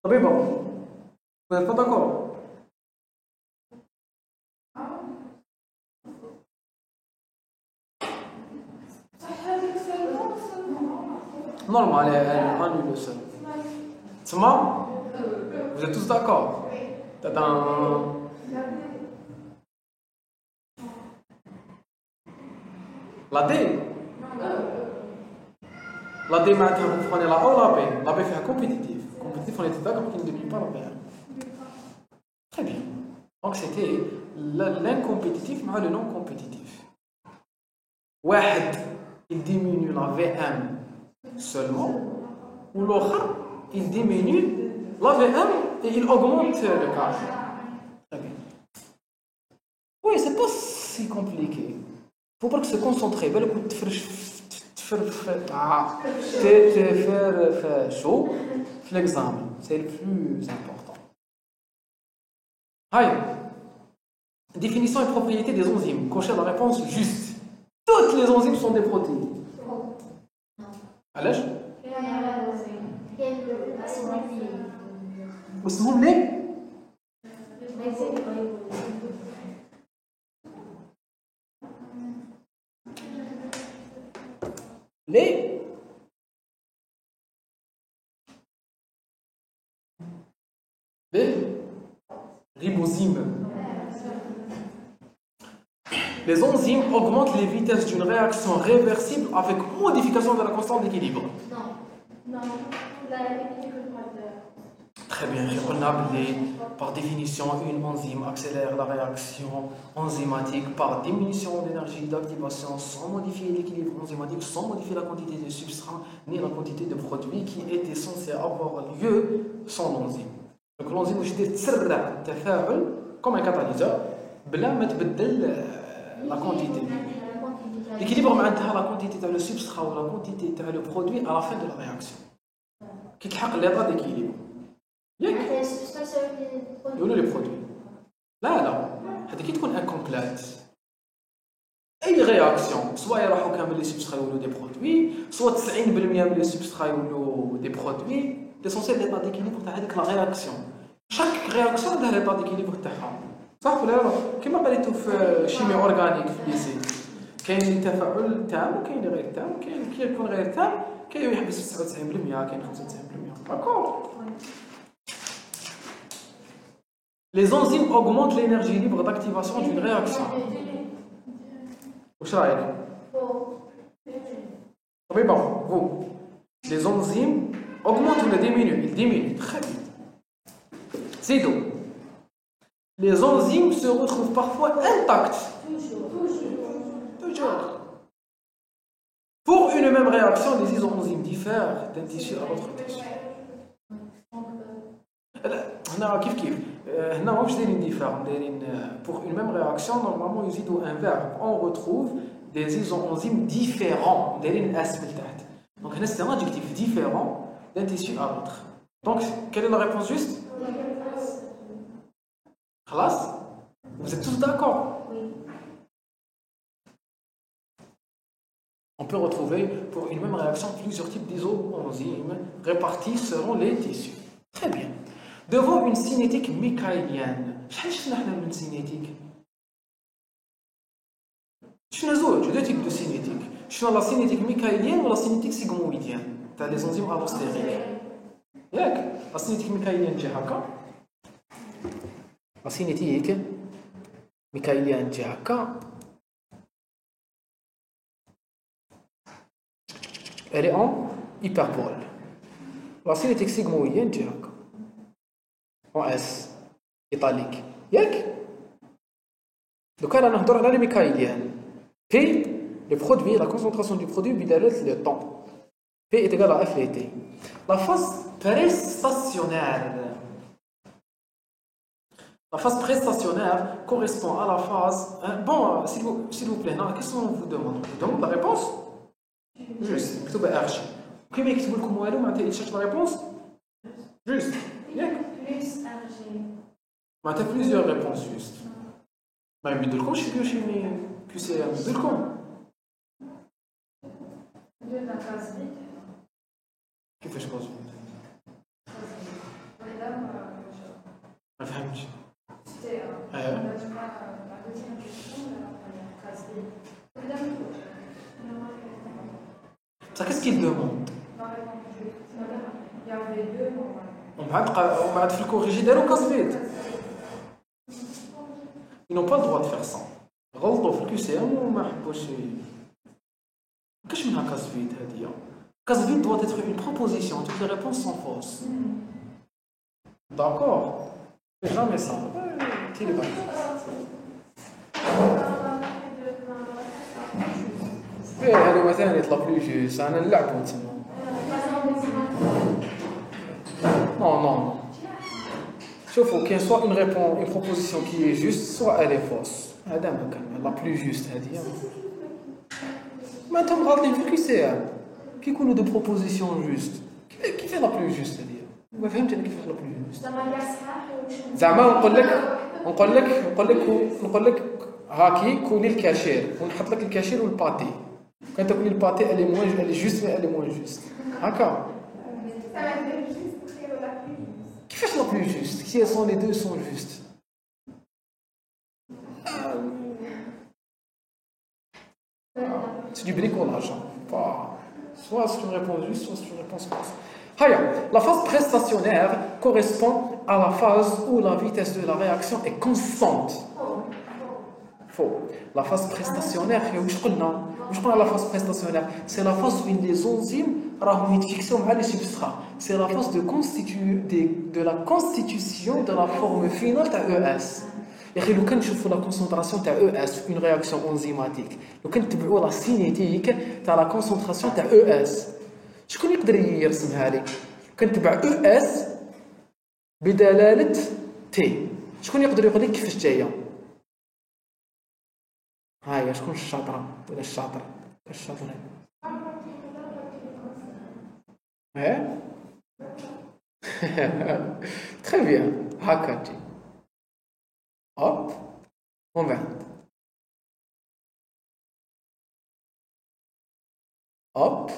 S1: Ah bon, vous n'êtes pas d'accord? Normal, elle annule le seul. C'est moi? Vous êtes tous d'accord? Tadam. La D. La D, maintenant, vous prenez la A ou la B? La B fait un compétitif. Compétitif, on était d'accord qu'il ne diminue pas la B. Très bien. Donc, c'était l'incompétitif mais le non compétitif. Wahed, il diminue la VM seulement, ou l'autre, il diminue l'AVM et il augmente le K. Très bien. Oui, c'est pas si compliqué. Faut pas que se concentrer. بالك تفرفر chaud في l'examen. C'est le plus important. Allez. Définition et propriété des enzymes. Cochez la réponse juste. Toutes les enzymes sont des protéines. علاش؟ واسمهم ليه؟ ليه؟ ribozymes. Les enzymes augmentent les vitesses d'une réaction réversible avec modification de la constante d'équilibre.
S2: Non,
S1: Très bien, par définition, une enzyme accélère la réaction enzymatique par diminution d'énergie d'activation sans modifier l'équilibre enzymatique, sans modifier la quantité de substrat ni la quantité de produit qui était censé avoir lieu sans l'enzyme. Donc l'enzyme تسرع التفاعل comme un catalyseur بلا ما تبدل la quantité. L'équilibre معناتها la quantité de le substrat ou la quantité de le produit à la fin de la réaction. Qui تحقق l'état d'équilibre. يقولوا لي برودوي لا هذه كي تكون انكومبليت اي رياكسيون سواء يروحوا كامل لي سبسترا يولوا دي برودوي سواء 90% من لي سبسترا يولوا دي برودوي ليسونسيال ليطا ديكيليبر تاع هذيك لا رياكسيون شاك رياكسيون عندها ليطا ديكيليبر تاعها صح ولا لا كيما قريتو في شيمي اورغانيك في الليسي كاين اللي تفاعل تام وكاين اللي غير تام كاين كي يكون غير تام كاين يحبس 99% كاين 95% داكور. Les enzymes augmentent l'énergie libre d'activation d'une réaction. Oui, bon, vous. Les enzymes augmentent ou les diminuent? Ils diminuent. Très bien. C'est donc. Les enzymes se retrouvent parfois intactes. Toujours. Pour une même réaction, les isoenzymes diffèrent d'un tissu à l'autre tissu. هنا كيف هنا واش دايرين ديفيرون دايرين pour une même réaction normalement يزيدوا un verbe on retrouve des isoenzymes différents دايرين اس من تحت donc هنا c'est un adjectif différent d'un tissu à l'autre donc quelle est la réponse juste خلاص vous êtes tous d'accord oui. On peut retrouver pour une même réaction plusieurs types d'isoenzymes répartis selon les tissus très bien. Devant une cinétique michaélienne, شحال شفنا حنا من cinétique؟ شفنا زوج deux types de cinétique. شفنا la cinétique michaélienne ou la cinétique sigmoïdienne تاع les enzymes allostériques. ياك la cinétique michaélienne تجي هكا. La cinétique michaélienne تجي هكا. Elle est en hyperbole. La cinétique sigmoïdienne تجي هكا. en S italique ياك دوكا انا نهضر على لي ميكايليان P le produit la concentration du produit بدلاله le temps P est égal à F et T la phase prestationnaire correspond à la phase bon s'il vous plaît non qu'est-ce qu'on vous demande la réponse juste مكتوبه RG كيما يكتبوا لكم والو معناتها يشرح la réponse juste ياك ما t'as plusieurs réponses justes. ما يبدلكمش في بيوشيمي QCM يبدلكم. كيفاش كازفيد؟ ما فهمتش. Ça qu'est-ce qu'il demande? On va te corriger dès le cas. Ils n'ont pas le droit de faire ça. غلطوا في الQCM وما حبوش كاش منها كاز فيد هذه. كاز فيد doit être une proposition, toutes les réponses sont fausses. D'accord? C'est jamais ça. تيلي باك. هذا مثلا يطلع بلو جوست انا نلعبوا تما. non, non. شوفوا كاين soit une proposition qui est juste soit elle est fausse. هذا ما كان la plus juste هذه. ما انت مغلط لي في الكيسان كي يكونوا دو بروبوزيسيون جوست كيف لا بلو جوست هذه ما فهمت انا كيف لا بلو جوست زعما نقول لك هاكي كوني الكاشير ونحط لك الكاشير والباتي كان تكوني الباتي اللي موان اللي جوست اللي موان جوست هكا كيفاش لا بلو جوست كي سون لي دو سون جوست c'est du bricolage. Soit c'est une réponse juste, soit c'est une réponse fausse. La phase prestationnaire correspond à la phase où la vitesse de la réaction est constante. Faux. La phase prestationnaire, la phase prestationnaire, c'est la phase où les enzymes sont fixées sur les substrats. C'est la phase de la constitution de la forme finale de ES. Et لو كنشوفوا la concentration تاع ES في une réaction enzymatique لو كنتبعوا la cinétique تاع la concentration تاع ES شكون يقدر يرسمها لي كنتبع ES بدلاله T شكون يقدر يقول لي كيفاش جايه هاي شكون الشاطره ولا الشاطر الشاطره très bien هكا تجي hop on va hop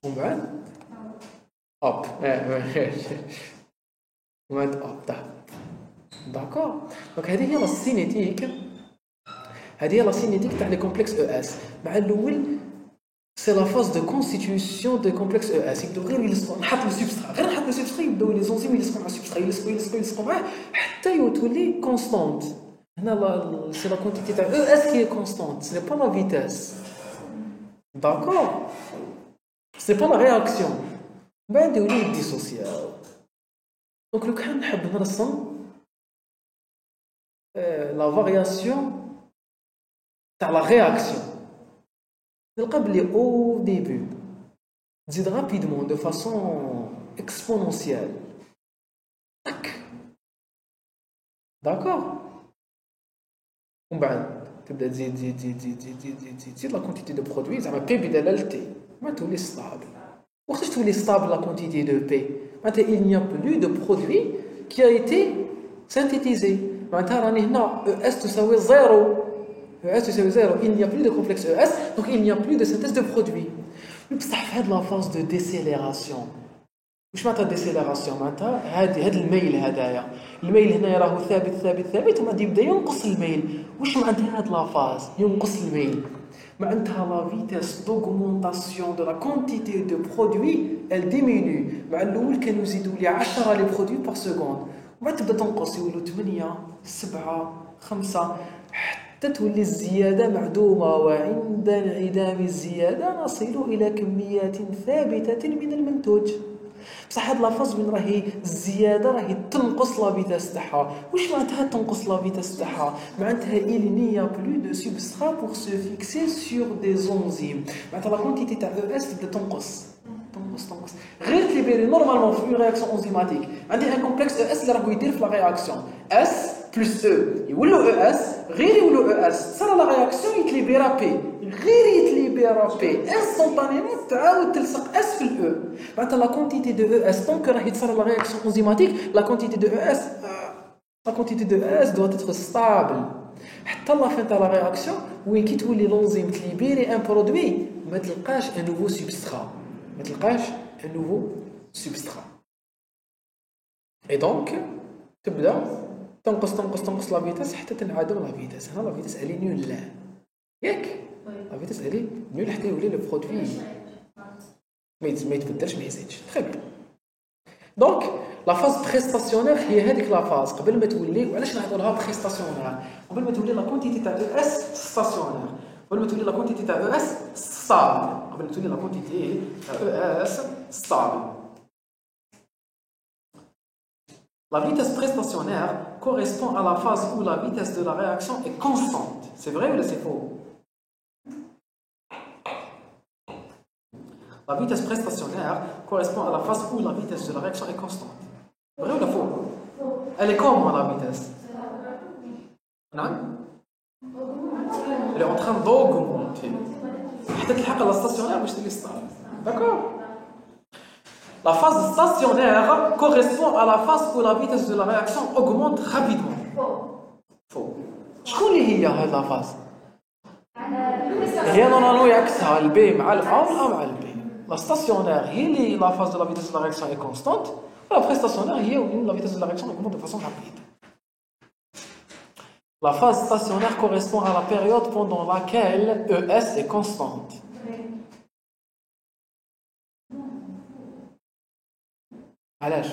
S1: on va hop on va hop d'accord donc هذه هي السينيتيك هذه هي السينيتيك تاع لي كومبلكس او اس مع الاول سي لا فاز دو كونستيتيوسيون دو كومبلكس او اس يبداو غير يلصقوا نحط السبسترا غير نحط السبسترا يبداو لي زونزيم يلصقوا مع السبسترا يلصقوا معاه حتى يولي كونستانت هنا سي لا كونتيتي تاع او اس كي كونستانت سي با لا فيتاس داكور سي با لا رياكسيون بعد يولي يديسوسياو دونك لو كان نحب نرسم لا فارياسيون تاع لا رياكسيون نلقى بلي او ديبي تزيد رابيدمون دو فاسون اكسبونونسيال داكور ومن بعد تبدا تزيد لا كونتيتي دو برودوي زعما بي بدلاله تي ما تولي ستابل وقتاش تولي ستابل لا كونتيتي دو بي معناتها il n'y a plus de produit qui a été synthétisé معناتها راني هنا اس تساوي زيرو ES تساوي زيرو il n'y a plus de complexe ES donc il n'y a plus de synthèse de produit بصح في هاد لا فاز دو ديسيليراسيون واش معناتها ديسيليراسيون معناتها هاد الميل هدايا الميل هنا راهو ثابت ومن بعد يبدا ينقص الميل واش معناتها هاد لا فاز ينقص الميل معناتها لا فيتاس دوغمونطاسيون دو لا كونتيتي دو برودوي ال ديمينو مع الاول كانوا يزيدوا لي 10 لي برودوي بار سكوند ومن بعد تبدا تنقص يولوا 8 7 5 تولي الزيادة معدومة وعند انعدام الزيادة نصل إلى كميات ثابتة من المنتوج بصح هاد لافاز وين راهي الزيادة راهي تنقص لا فيتاس تاعها واش معناتها تنقص لا فيتاس تاعها معناتها il n'y a plus de substrat pour se fixer sur des enzymes معناتها لا كونتيتي تاع او اس تبدا تنقص غير تليبيري نورمالمون في رياكسيون انزيماتيك عندي ان كومبلكس او اس اللي راهو يدير في لا رياكسيون اس بلس او يولو او اس غير يولو او اس صار لا رياكسيون يتليبيرا بي غير يتليبيرا بي انستونطانيمون تعاود تلصق اس في الاو معناتها لا كونتيتي دو او اس طونك راهي تصير لا رياكسيون انزيماتيك لا كونتيتي دو او اس لا كونتيتي دو او اس دو تêtre ستابل حتى لا فين تاع لا رياكسيون وين كي تولي لونزيم تليبيري ان برودوي ما تلقاش ان نوفو سبسترا ما تلقاش ان نوفو سبسترا اي دونك تبدا تنقص لا فيتاس حتى تنعدم لا فيتاس هنا لا فيتاس الي نول لا ياك لا فيتاس الي نول حتى يولي لو برودوي ما يتبدلش ما يزيدش تري بيان دونك لا فاز بريستاسيونير هي هذيك لا فاز قبل ما تولي وعلاش نعطولها بريستاسيونير قبل ما تولي لا كونتيتي تاع او اس ستاسيونير قبل ما تولي لا كونتيتي تاع او اس ستابل قبل ما تولي لا كونتيتي تاع او اس ستابل La vitesse prestationnaire correspond à la phase où la vitesse de la réaction est constante. C'est vrai ou c'est faux? La vitesse préstationnaire correspond à la phase où la vitesse de la réaction est constante. Vrai ou faux? Elle est comment la vitesse? Non? Elle est en train d'augmenter. La stationnaire, d'accord? La phase stationnaire correspond à la phase où la vitesse de la réaction augmente rapidement. Faux. شكون اللي هي هذه لا فاز؟ هي نورمالمون يعكسها البي مع الأ مع البي. La stationnaire هي اللي la phase de la vitesse de la réaction est constante. La préstationnaire هي où la vitesse de la réaction augmente de façon rapide. La phase stationnaire correspond à la période pendant laquelle ES est constante. علاش؟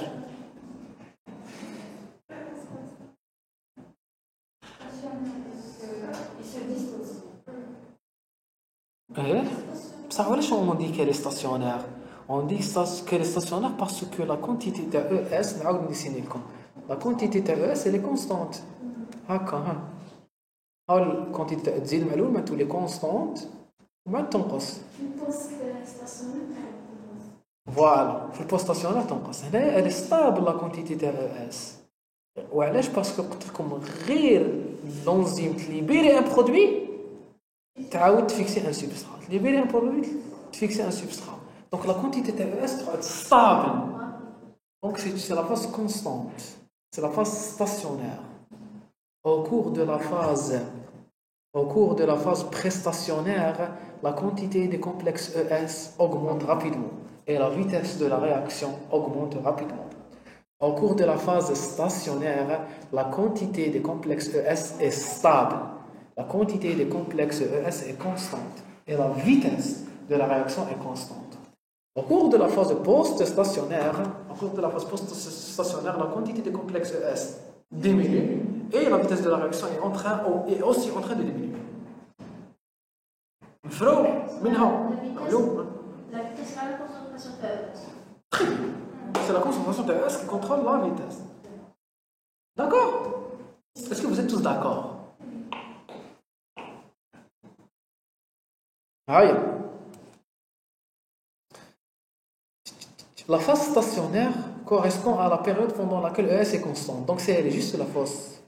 S1: بصح علاش on dit qu'elle est stationnaire? On dit qu'elle est stationnaire parce que la quantité de ES نعاود نديسيني لكم. La quantité de ES elle est constante. هكا ها الكونتيتي تزيد مع الأول ما تولي كونستانت وما تنقص. فوالا في البوست ستاسيونير تنقص. هنا elle est stable la quantité de ES. وعلاش؟ باسكو قلت لكم غير l'enzyme libérer un produit تعاود تفيكسي ان سبسترات. libérer un produit تفيكسي un substrat. Donc la quantité de ES est stable. Donc c'est la phase constante. C'est la phase stationnaire. Au cours de la phase préstationnaire, la quantité des complexes ES augmente rapidement et la vitesse de la réaction augmente rapidement. Au cours de la phase stationnaire, la quantité des complexes ES est stable. La quantité des complexes ES est constante et la vitesse de la réaction est constante. Au cours de la phase post-stationnaire, la quantité des complexes ES diminue et la vitesse de la réaction est aussi en train de diminuer.
S3: La vitesse à la concentration de ES.
S1: C'est la concentration de ES qui contrôle la vitesse. D'accord? Est-ce que vous êtes tous d'accord? Aïe. La phase stationnaire correspond à la période pendant laquelle ES est constante. Donc c'est juste la fausse.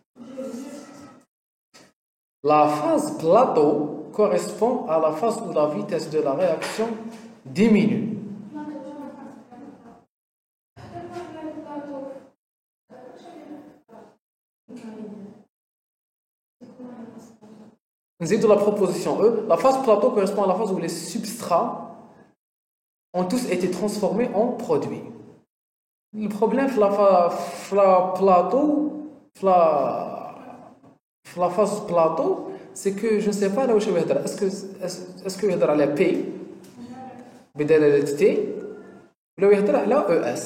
S1: La phase plateau correspond à la phase où la vitesse de la réaction diminue. De la proposition E, la phase plateau correspond à la phase où les substrats ont tous été transformés en produits. Le problème de la phase plateau, c'est que je ne sais pas là où je vais être. Est-ce que je vais être à la P, بدل T, ou là où je vais être à la ES.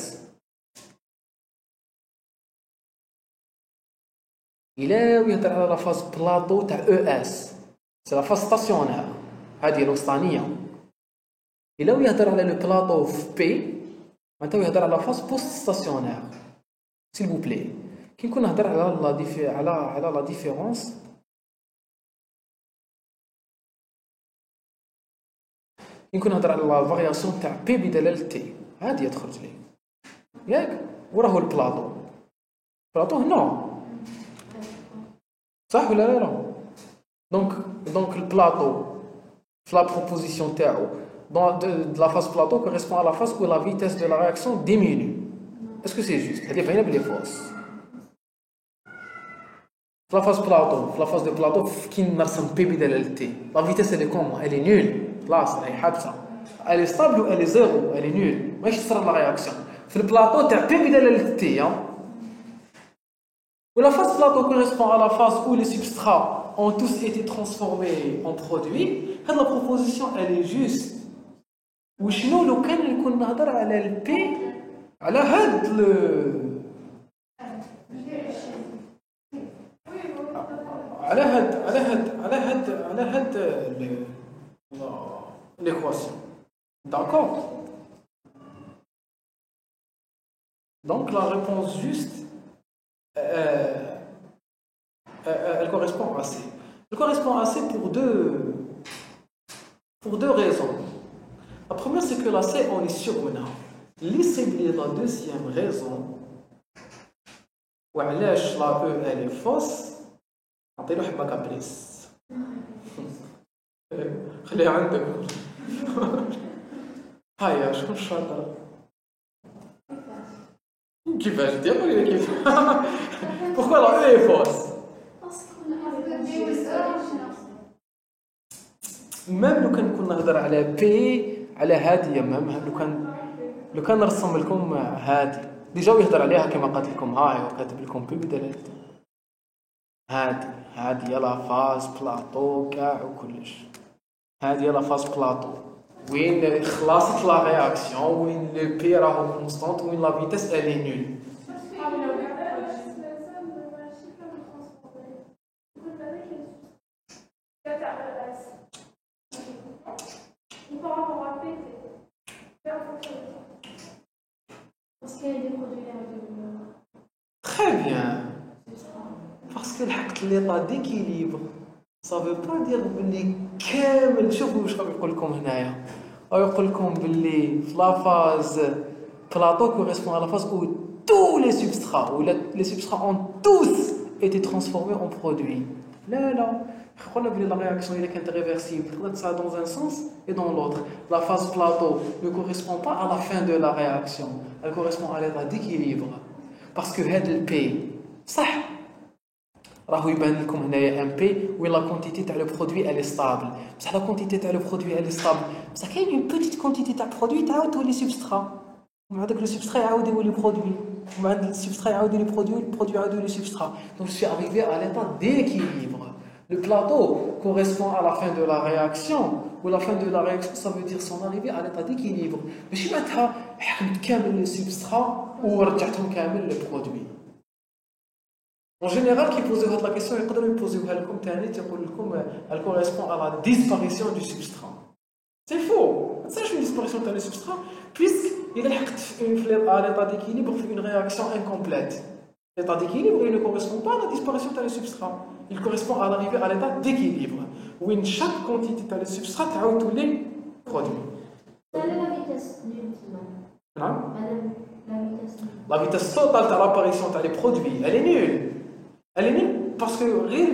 S1: Il est où je vais être à la phase plateau de ES. C'est la phase stationnaire. هذه الوسطانية. إلا ويهدر على لو بلاطو في بي معناتها يهدر على فاز بوست ستاسيونير سيل بو بلي. كي نكون نهضر على لا ديفيرونس كي نكون نهضر على لا فارياسيون تاع بي بدلالة تي هادي تخرج لي ياك وراه البلاطو هنا صح ولا لا؟ donc le plateau la proposition تاعو de la phase plateau correspond à la phase où la vitesse de la réaction diminue. Est-ce que c'est juste? Elle est bien fausse. La phase de plateau qui ne ressemble pas à T. La vitesse elle est comment? Elle est nulle. Place, elle est stable ou elle est zéro? Elle est nulle. Mais je sera la réaction. Le plateau tu as pas T. Où la phase plateau correspond à la phase où les substrats ont tous été transformés en produits. La proposition elle est juste. وشنو لو كان نكون نهضر على البي على هاد l'équation. D'accord? Donc la réponse juste elle correspond à C. Elle correspond à C pour deux raisons. La première, c'est que la C, on est sûr qu'on a. Laissez-moi la deuxième raison. وعلاش la E, elle est fausse. نعطيلو حبة كابريس. خليها عندك. هيا شكون الشاطر؟ كيفاش دير لي كيف؟ Pourquoi la E est fausse? même لو كان كنا نهضر على بي على هاديه لو كان نرسم لكم هادي ديجا يهضر عليها كما قلت لكم هاي وكاتب لكم بي بدلالة هادي لا فاز بلاطو كاع وكلش هادي لا فاز بلاطو وين خلاصت لا رياكسيون وين لو بي راهو كونستانت وين لا فيتاس الي نول Très bien. Parce que l'état d'équilibre, ça veut pas dire que كامل شوفوا واش راح يقول لكم هنايا. راح يقول لكم باللي في لا فاز plateau correspond à la phase où tous les substrats ont tous été transformés en produits. Là. La réaction est réversible ça dans un sens et dans l'autre. La phase plateau ne correspond pas à la fin de la réaction, elle correspond à l'état d'équilibre. Parce que le P, ça, راهو يبان لكم هنايا un P où la quantité تاع le produit elle est stable. بصح la quantité تاع le produit elle est stable. بصح كاين une petite quantité تاع produit تعاود تولي substrat. ومع داك le substrat يعاود يولي produit. ومع داك le substrat يعاود يولي produit, le produit يعاود يولي substrat. Donc je suis arrivé à l'état d'équilibre. Le plateau correspond à la fin de la réaction, ou la fin de la réaction, ça veut dire son arrivée à l'état d'équilibre. Mais je vais حكمت كامل le substrat ورجعتهم كامل le produit. En général, qui pose la question, يقدروا يبوزوها لكم ثاني تقول لكم elle correspond à la disparition du substrat. C'est faux. Ça c'est une disparition du substrat puisqu'il est à l'état d'équilibre fait une réaction incomplète. L'état d'équilibre il ne correspond pas à la disparition du substrat. Il correspond à l'arrivée à l'état d'équilibre où chaque quantité de substrat تعاود تولي produit. La vitesse totale de l'apparition des produits, elle est nulle. Elle est nulle parce que rien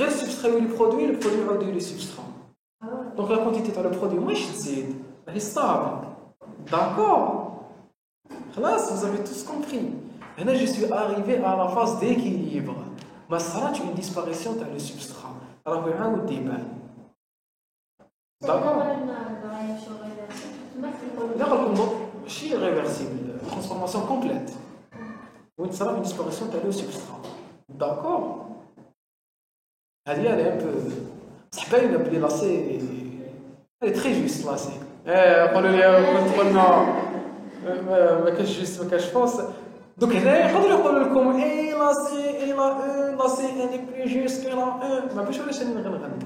S1: le substrat ou le produit a le substrat. Donc la quantité de le produit, moi je dis, elle est stable. D'accord? Là, vous avez tous compris. Maintenant, je suis arrivé à la phase d'équilibre. Mais ça a une disparition de le substrat. Alors, il y a un débat. D'accord? C'est irréversible. Transformation complète. Oui, ça a une disparition de le substrat. D'accord? Elle est un peu. Ça peut être appelée là, elle est très juste là. ما كاش جيست ما كاش فونس دوك هنايا يقدروا يقولوا لكم اي لا سي اي لا او لا سي اني بلو جوست كو لا او ما باش ولاش نغنغن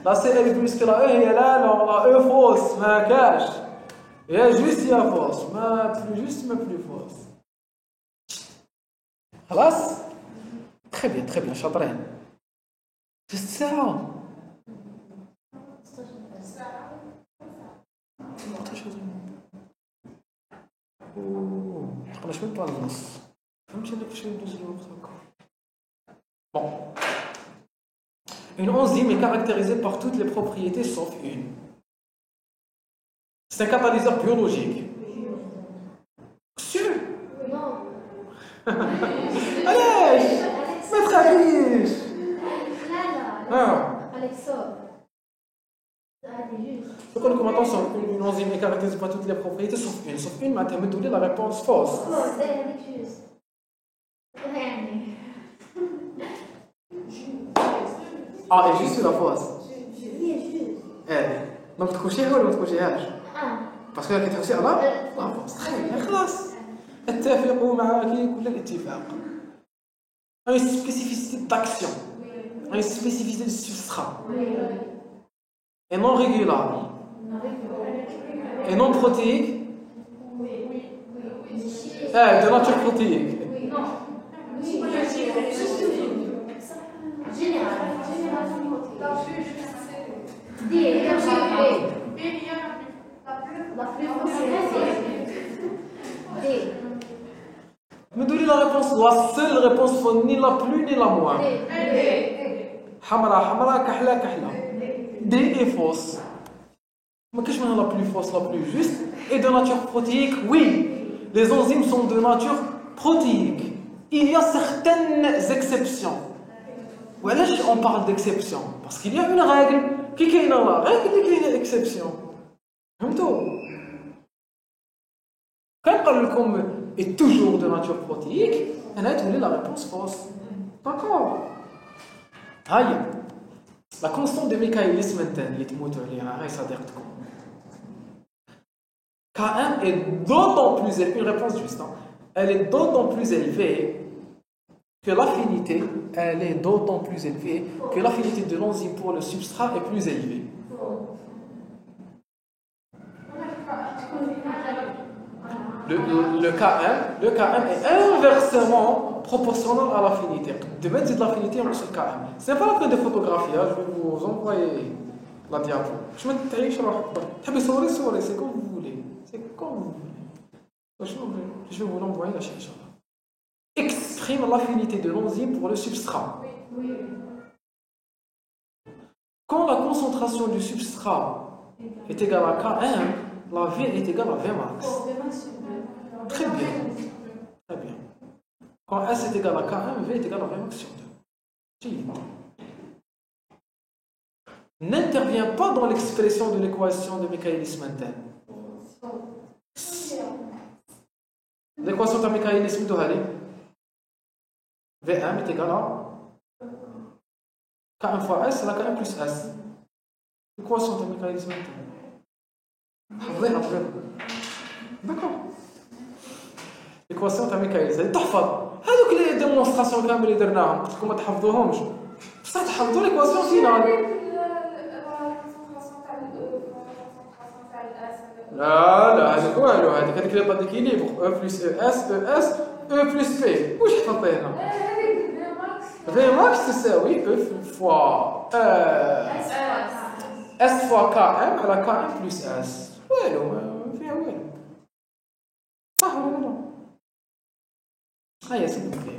S1: لا سي اني بلو كو لا او هي لا او فوس ما كاش يا جوست يا فوس ما بلو جوست ما بلو فوس خلاص très bien شاطرين جست ساعه تقدرش même pas النص فهمتي انا كيفاش ندوز الوقت هكا bon une enzyme est caractérisée par toutes les propriétés sauf une c'est un catalyseur biologique sûr non علاش ما تخافيش
S3: Alexandre.
S1: يقول لكم attention une enzyme est caractérisée par toutes les propriétés sauf une ما تعمدوا لي la réponse fausse اه est juste la fausse donc تكوشيها ولا ما تكوشيهاش باسكو كي تكوشي على لا فوس خلاص اتفقوا معك كل الاتفاق une spécificité d'action une spécificité de substrat et non régulable et non protéique de nature protéique Donner la réponse, la seule réponse, ni la plus ni la moins. Hamra, kahla, kahla. D est fausse. Mais qu'est-ce que la plus fausse, la plus juste? Et de nature protéique, oui. Les enzymes sont de nature protéique. Il y a certaines exceptions. Voilà, on parle d'exception. Parce qu'il y a une règle. Qui est la règle et qui est l'exception? Quand le est toujours de nature protéique, on a trouvé la réponse fausse. D'accord. Aïe. La constante de Michaelis-Menten, Km est d'autant plus élevée, une réponse juste, hein, elle est d'autant plus élevée que l'affinité, de l'enzyme pour le substrat est plus élevée. Le Km est inversement proportionnel à l'affinité. De mettre de l'affinité en dessous de Km. Ce n'est pas la peine de photographier, je vais vous envoyer la diapo. Je vais te dire, c'est comme vous voulez. C'est comme vous voulez. Je vais vous l'envoyer la cherche. Exprime l'affinité de l'enzyme pour le substrat. Quand la concentration du substrat est égale à Km, la V est égale à Vmax. Très bien. Très bien. Quand S est égal à Km, V est égal à Vmax sur 2. N'intervient pas dans l'expression de l'équation de Michaelis-Menten. L'équation de Michaelis-Menten, Vm est égal à Km fois S, c'est la Km plus S. L'équation de Michaelis-Menten. D'accord. l'équation تاع ميكايل تحفظ هذوك لي ديمونستراسيون كامل اللي درناهم قلت لكم ما تحفظوهمش بصح تحفظوا ليكواسيون فينال لا هذاك والو هذيك لي با ديكيليبر او بلس او اس او بلس بي واش حفظتينا في ماكس تساوي او فوا اس فوا كا ام على كا ام بلس اس والو ما فيها والو صح ولا لا هيا سيدي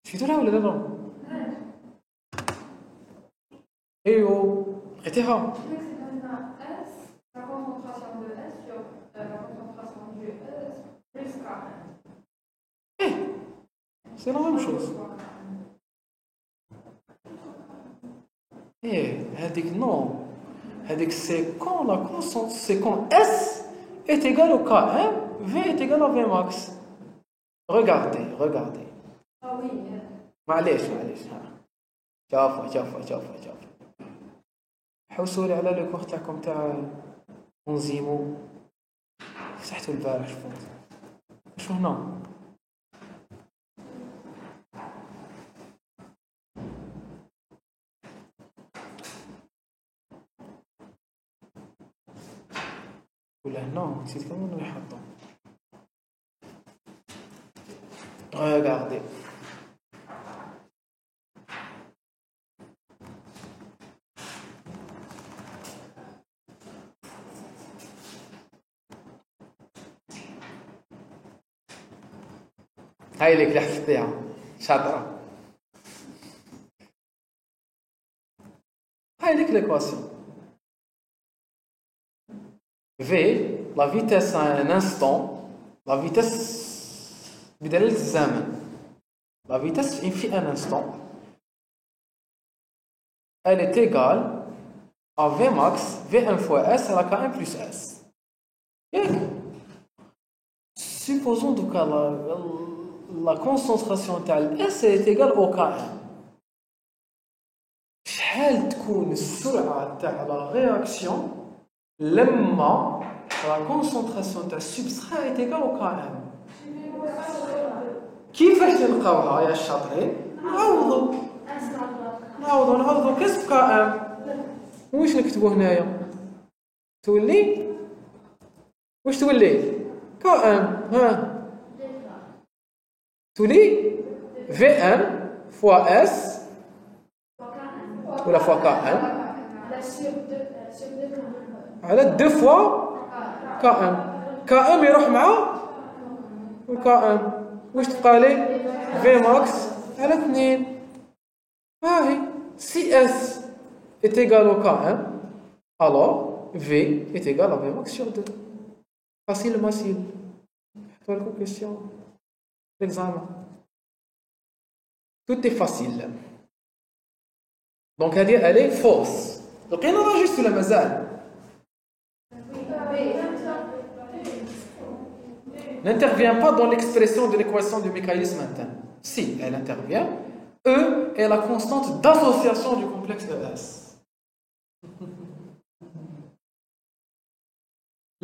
S1: شفتوا لها ولا لا ايوه لقيتيها c'est la même chose. هذيك non. هذيك c'est quand la constante, c'est quand S est égal au Km, V est égal à Vmax. Regardez.
S2: Ah oui.
S1: معليش. شوفوا. حوسوا لي على لو كور تاعكم تاع انزيمو. فتحتوا البارح شو هنا؟ ولا هنا نسيت كمان نحطهم. Regardez. هاي لك اللي حفظتيها شاطرة. هاي لك l'équation. V, la vitesse à un instant, la vitesse بدلالة الزمن. La vitesse في un instant, elle est égale à Vmax, V1 fois S à la Km plus S. Et supposons donc que la concentration de S est égale au Km. شحال تكون السرعة تاع la réaction لما la concentration تاع substrat est égale au Km. كيفاش نلقاوها يا الشاطرين؟ نعوضوا كسب Km. واش نكتبوا هنايا؟ تولي واش تولي؟ Km ها تولي Vm fois S ولا fois Km على 2 fois Km. Km يروح مع Km واش تبقى لي في ماكس على 2 هاهي سي اس est égal au K1 alors V est égal à V max sur 2 facile facile toi la question l'examen tout est facile donc elle est fausse لقينا راه جوست ولا مازال n'intervient pas dans l'expression de l'équation du mécanisme interne. Si elle intervient, E est la constante d'association du complexe ES.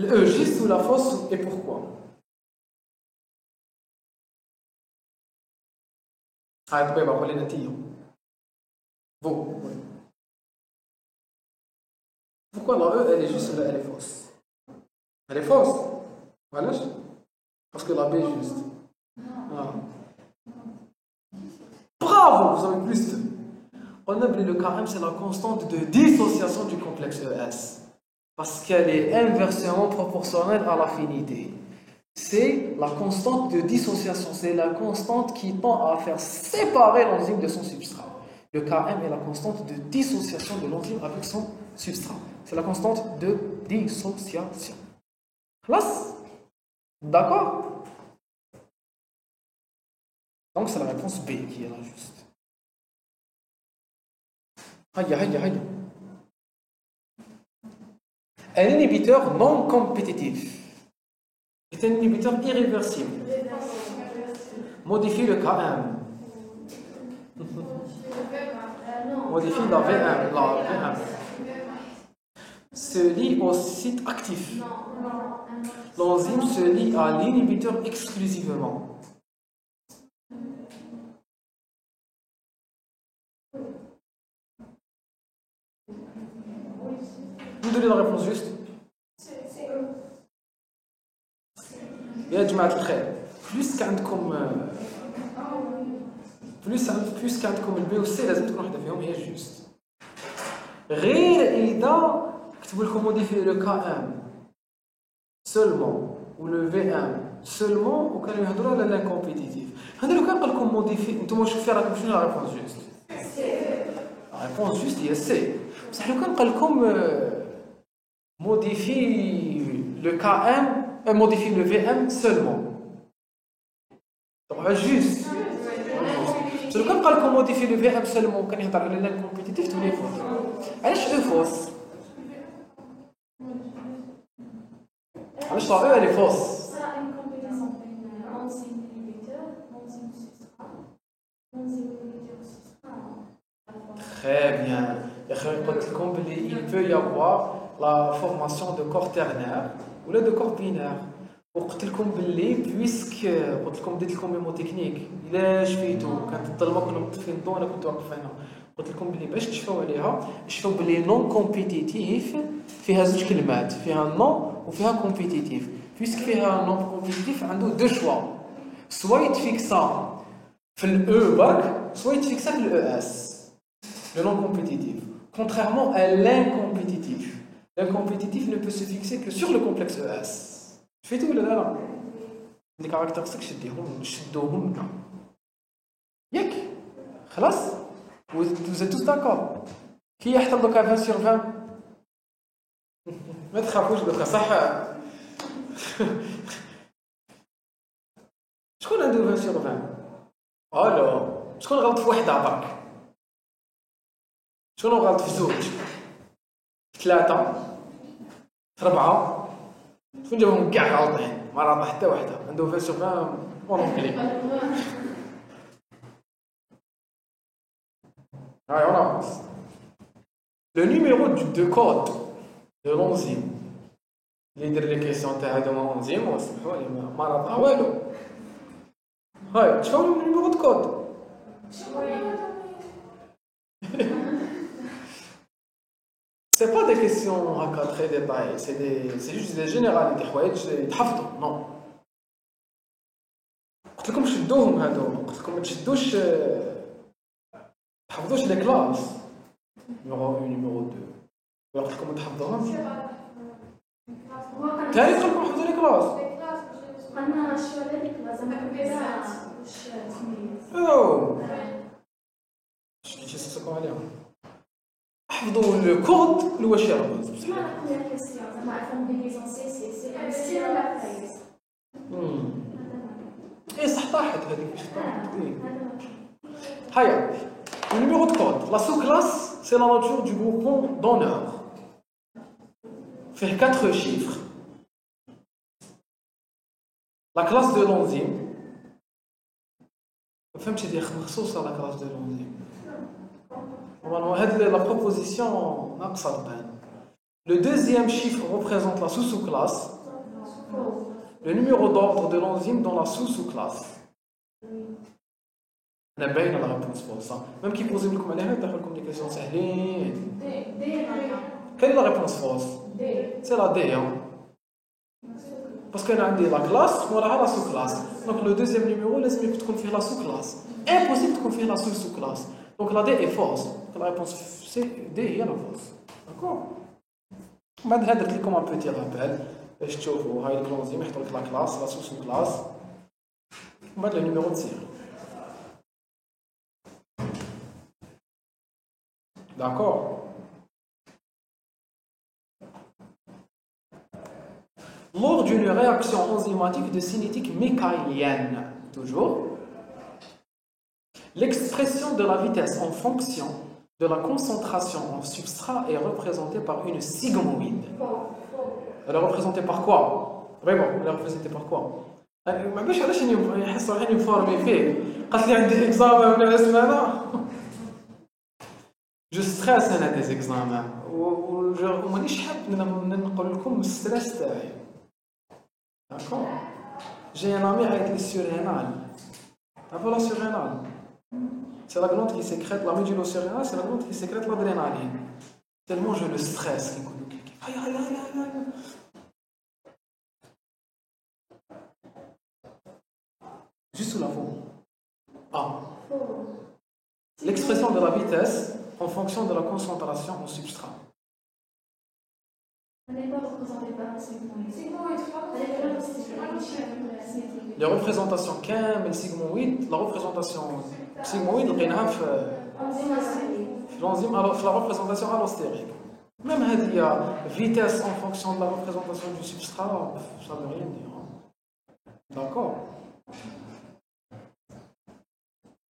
S1: Le E juste sous la fausse et pourquoi? Ah, tu peux voir les natillons. Bon. Pourquoi la E elle est juste là, elle est fausse? Elle est fausse. Voilà. Parce que la B est juste. Ah. Bravo, vous avez plus de. On a oublié le Km, c'est la constante de dissociation du complexe ES. Parce qu'elle est inversement proportionnelle à l'affinité. C'est la constante de dissociation, c'est la constante qui tend à faire séparer l'enzyme de son substrat. Le Km est la constante de dissociation de l'enzyme avec son substrat. C'est la constante de dissociation. Classe? D'accord? Donc c'est la réponse B qui est la juste. Aïe. Un inhibiteur non compétitif est un inhibiteur irréversible. Modifie le Km. Modifie la V1. Se lie au site actif. L'enzyme se lie à l'inhibiteur exclusivement. Vous donnez la réponse juste. يا جماعة الخير بلوس عندكم بلوس عندكم البي والسي لازم تكون واحدة فيهم هي جوست غير إذا كتبوا لكم موديفي لو كام سولمون و لو في ام سولمون وكانوا يهضروا على لانكومبيتيتيف هذا لو كان قال لكم موديفي نتوما شوفوا راكم شنو لا ريبونس جوست لا ريبونس جوست هي سي بصح لو كان قال لكم modifie le KM, modifie le VM seulement. Donc, juste. C'est comme quand on modifie le VM seulement, quand il y a un lien compétitif, tous les fausses. Alors, je suis fausse. Alors, je crois elle est fausse.
S2: Ça a une compétence entre l'enzyme inhibiteur, l'enzyme substrat, l'enzyme inhibiteur substrat.
S1: Très bien. Il peut y avoir la formation de corps ternaire ou de corps binaire. وقلت لكم باللي بويسك قلت لكم بديت لكم ميمو تكنيك الا شفيتو كانت الظلمه كنا مطفين الضوء انا كنت واقف هنا قلت لكم باللي باش تشفاو عليها شفاو باللي نون كومبيتيتيف فيها زوج كلمات فيها نون وفيها كومبيتيتيف بويسك فيها نون كومبيتيتيف عنده دو شوا سوا يتفيكسا في الاو برك سوا يتفيكسا في الاو اس le non compétitif contrairement à l'incompétitif. L'incompétitif ne peut se fixer que sur le complexe ES. فهمتوا ولا لا؟ لي كاركتيرستيك شدوهم لنا. ياك؟ خلاص؟ Vous êtes tous d'accord؟ كي يحصل دوكا 20 sur 20 ما تخافوش دوكا صح؟ شكون عنده 20 sur 20؟ الو شكون غلط في وحده برك؟ شكون غلط في زوج؟ في 3 في 4 شكون جابهم كاع غلطين ما راه حتى وحده عنده 20 sur 20 ونقلي هاي on avance. Le numéro de code de l'enzyme اللي يدير لي كيسيون تاع هذوما انزيم وسمحوا لي ما راه والو هاي شنو هو النيميرو دو كود C'est pas des questions très détaillées, c'est juste des généralités حوايج يتحفظوا نو قلت لكم شدوهم هذوما قلت لكم ما تشدوش تحفظوش لي كلاس نيميرو 1 نيميرو 2 قلت لكم ما تحفظوهمش ثاني قلت لكم حفظوا لي كلاس
S3: أنا شو هذيك لازم
S2: مكبسات.
S3: وش سميت
S1: أوه شنو تسقسوا عليهم حفظوا الكود اللي واش يرمز
S3: ما نقول لك السياسة زعما عرفهم بليزون سي ان ستيل لا فايز
S1: اي صح طاحت هذيك باش طاحت هيا le numéro de code la sous-classe c'est la nature du groupement d'honneur fait 4 chiffres la classe de l'enzyme فهمتي دي مخصوصه la classe de l'enzyme normalement هذه la proposition ناقصه تبان le deuxième chiffre représente la sous-classe le numéro d'ordre de l'enzyme dans la sous-classe انا باينه لا ريبونس فوز ميم كي بوزي لكم عليها تاخذ لكم دي كيسيون ساهلين
S2: دي
S1: كاين لا ريبونس فوز سي لا دي باسكو انا عندي لا كلاس وراها لا سو كلاس دونك لو دوزيام نيميرو لازم تكون فيه لا سو كلاس امبوسيبل تكون فيه لا سو كلاس دونك لا دي اي فوز لا ريبونس سي دي هي لا فوز داكور بعد هذا درت لكم ان بوتي رابيل باش تشوفوا هاي الكلونزيم يحط لك لا كلاس لا سو كلاس ومن بعد لو نيميرو تصير D'accord. Lors d'une réaction enzymatique de cinétique michaélienne, toujours, l'expression de la vitesse en fonction de la concentration en substrat est représentée par une sigmoïde. Elle est représentée par quoi? Vraiment, elle est représentée par quoi? ما باش علاش يحسوا حين يفورمي فيه قالت لي عندي اكزامان ولا اسمها جو ستريس انا دي زيكزامان ومانيش حاب نقول لكم الستريس تاعي داكور جي ان امي عيط لي سورينال تعرفوا لا سورينال سي لا غلوند كي سيكريت لا ميديلو سورينال سي لا غلوند كي سيكريت لادرينالين تالمون جو لو ستريس كي نقول لك هيا هيا هيا هيا juste sous la forme A l'expression de la vitesse en fonction de la concentration en substrat.
S3: On n'est pas représenté par un sigmoïde.
S1: Les représentations كامل sigmoïde, la représentation sigmoïde لقيناها في l'enzyme alors la représentation allostérique. Même هذه vitesse en fonction de la représentation du substrat, ça veut rien dire. D'accord.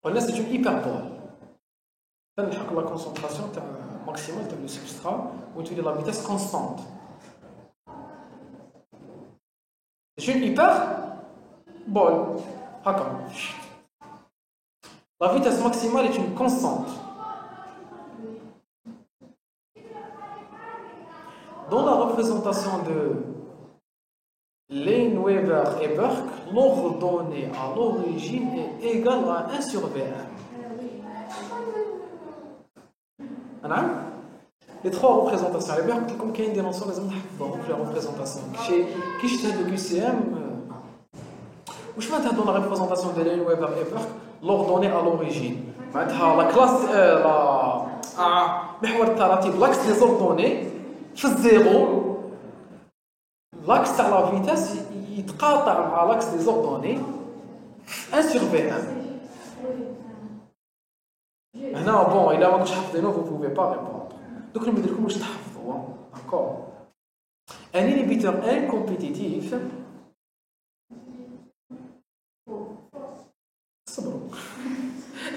S1: Là c'est une hyperbole. تنلحق لا كونسونطراسيون تاع ماكسيمال تاع لو سبسترا وتولي لا فيتاس كونستانت سي اون هيبر بول هكا لا فيتاس ماكسيمال est une constante dans la représentation de Lane-Weber et Burke l'ordonnée à l'origine est égale à 1 sur V1 نعم لي 3 ريبريزونطاسيون على بالك قلت لكم كاين دي نونسيون لازم نحفظوهم في لا ريبريزونطاسيون كي شتهدوا كي سي ام واش معناتها دون لا ريبريزونطاسيون ديال لين ويبر اي بيرك لوردوني ا لوريجين معناتها لا كلاس لا محور التراتيب لاكس دي زوردوني في الزيرو لاكس تاع لا فيتاس يتقاطع مع لاكس دي زوردوني 1 sur V1 هنا بون الا ما كنتش حافظينو فو بوفي با ريبوندر دوك اللي ندير لكم واش تحفظوا داكور ان انيبيتور ان كومبيتيتيف صبروا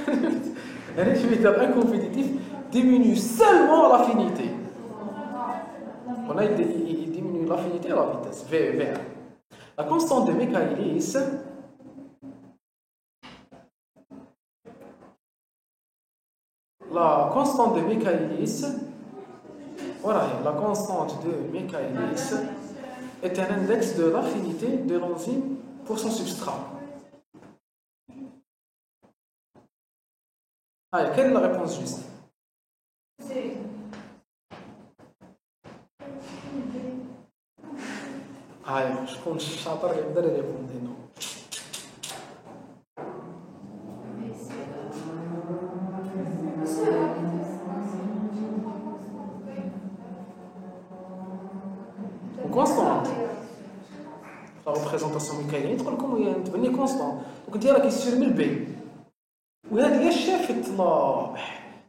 S1: ان انيبيتور ان كومبيتيتيف diminue seulement l'affinité on a il diminue l'affinité et la vitesse V1 la constante de Michaelis la constante de Michaelis, voilà, la constante de Michaelis est un index de l'affinité de l'enzyme pour son substrat. Allez, quelle est la réponse juste? Allez, je compte chaper et vous allez répondre non. Constante. لا ريبريزونطاسيون كاينه يدخل لكم وهي تبني كونستون دونك انت راكي سير من البي وهذه هي شافت لا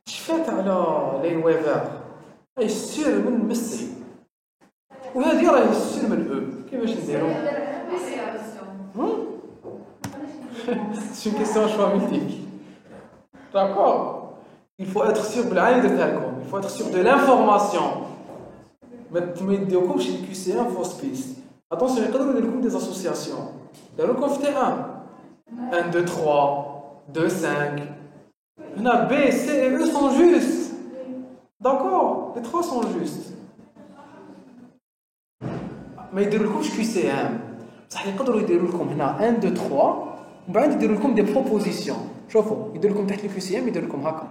S1: شفات على لين ويفر اي سير من ميسي وهذه راهي سير من او كيفاش نديرو C'est une question à choix multiple. D'accord. Il faut être sûr بالعين درتها لكم. Il faut être sûr de l'information. ما يديوكمش الQCM fausse piste. Attention, يقدروا يديروا لكم des associations. داروا لكم في T1. 1, 2, 3, 2, 5. هنا B, C et E sont justes. D'accord. Les trois sont justes. ما يديروا لكمش QCM. بصح يقدروا يديروا لكم هنا 1, 2, 3. ومن بعد يديروا لكم دي بروبوزيسيون شوفوا يديروا لكم تحت الكيسيام يديروا لكم هكا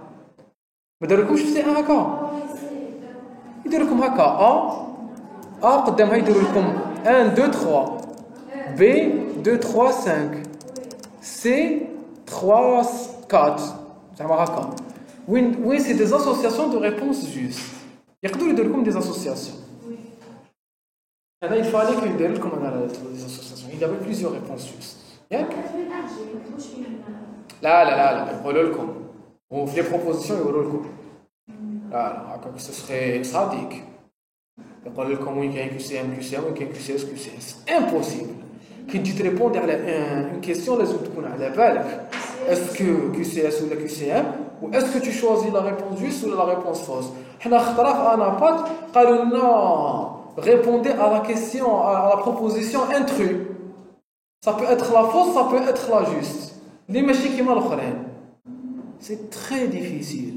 S1: ما دارولكمش في سي ان هكا يديروا لكم هكا ا قدامها يديروا لكم 1 2 3 بي 2 3 5 سي 3 4 زعما هكا وين سي دي اسوسياسيون دو ريبونس جوست يقدروا يديروا لكم دي اسوسياسيون هذا يفالي كي يدير لكم انا دي اسوسياسيون il y avait plusieurs réponses justes ياك لا يقولوا لكم وفي لي بروبوزيسيون يقولوا لكم لا هكاك سو سري صادق يقول لكم وين كاين كيو سي ام وين كاين كيو سي اس امبوسيبل كي تجي تريبوندي على اون كيسيون لازم تكون على بالك اسكو كيو سي اس ولا كيو سي ام و اسكو tu choisis la réponse juste ou la réponse fausse حنا خطره في انابات قالوا لنا répondez à la question à la proposition intrus. Ça peut être la fausse, ça peut être la juste. Les machines qui mal c'est très difficile.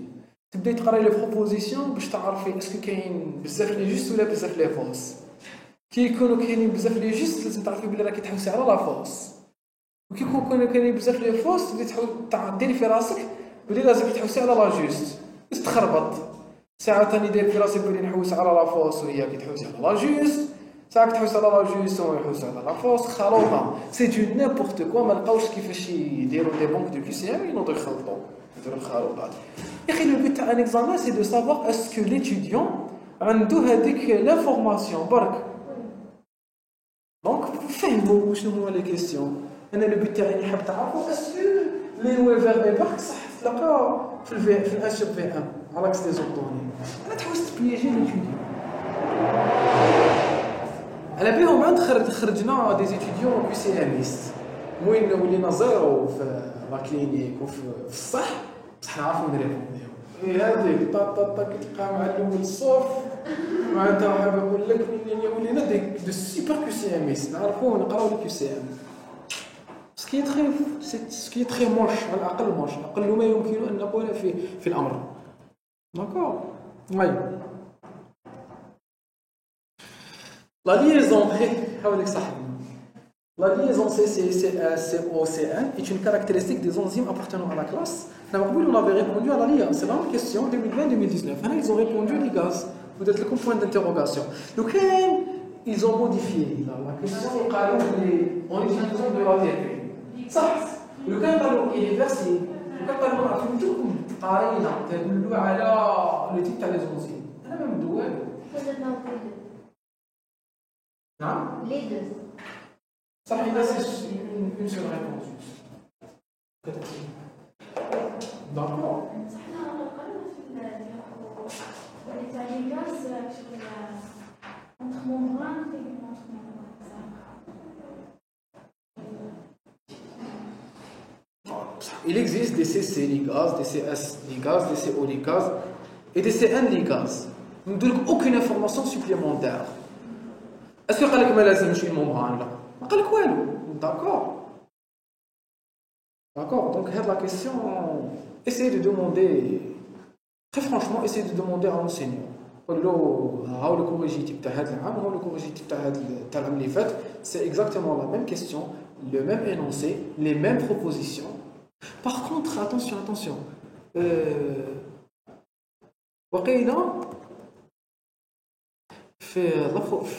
S1: تبداي تقراي لي بروبوزيسيون باش تعرفي اسكو كاين بزاف لي جوست ولا بزاف لي فوس. كي يكونوا كاينين بزاف لي جوست لازم تعرفي بلي راكي تحوسي على لا فوس. وكي يكونوا كاينين بزاف لي فوس تبداي تعديلي في راسك بلي لازم تحوسي على لا جوست. باش تخربط. ساعات راني داير في راسي بلي نحوس على لا فوس وهي كي تحوسي على لا جوست. ساعات تحوس على لا جوست ويحوس على لا فوس خلوطه سي دو نيمبورت كوا ما لقاوش كيفاش يديروا دي بونك دو كي ام ينوضوا يخلطوا يديروا الخلطات يا اخي لو بوت تاع ان اكزامان سي دو سافوار اسكو ليتيديون عنده هذيك لافورماسيون برك دونك فهموا شنو هما لي كيسيون انا لو بوت تاعي نحب تعرفوا اسكو لي ويفر اي برك صح تلقى في الاشب في ام على كس دي زوطوني انا تحوس تبيجي ليتيديون على بهم عند خرجنا دي زيتيديون كي سي اميست وين ولينا زيرو في لا كلينيك وفي الصح بصح نعرفوا نريبونديو هذيك طا كي تلقى مع الاول الصوف معناتها حاب نقول لك ولينا دي سوبر كي سي اميست نعرفوا نقراو كي سي ام سكي تري موش على الاقل موش اقل ما يمكن ان نقول في الامر داكور وي La liaison, la liaison CCOCN est une caractéristique des enzymes appartenant à la classe. On avait répondu à la LIA, c'est la même question 2020-2019. Ils ont répondu les gaz. Vous êtes le point d'interrogation. Donc, ils ont modifié la question en utilisant de la TP. Ça, le catalogue est versé. Le catalogue a fait tout pareil, le type des enzymes. Elle a même doué. Non?
S3: Les deux.
S1: Ça, c'est une seule réponse. D'accord. Il existe des CC ligases, des CS ligases, des CO ligases et des CN ligases. Nous ne donnons aucune information supplémentaire. Est-ce que قال لك ما لازمش الممبران لا ما قال لك والو d'accord donc هاد la question essayez de demander très franchement essayez de demander à l'enseignant قول له هاو لو كوريجيتيف تاع هاد العام هاو لو كوريجيتيف تاع هاد تاع العام اللي فات c'est exactement la même question le même énoncé les mêmes propositions par contre attention وقيلا في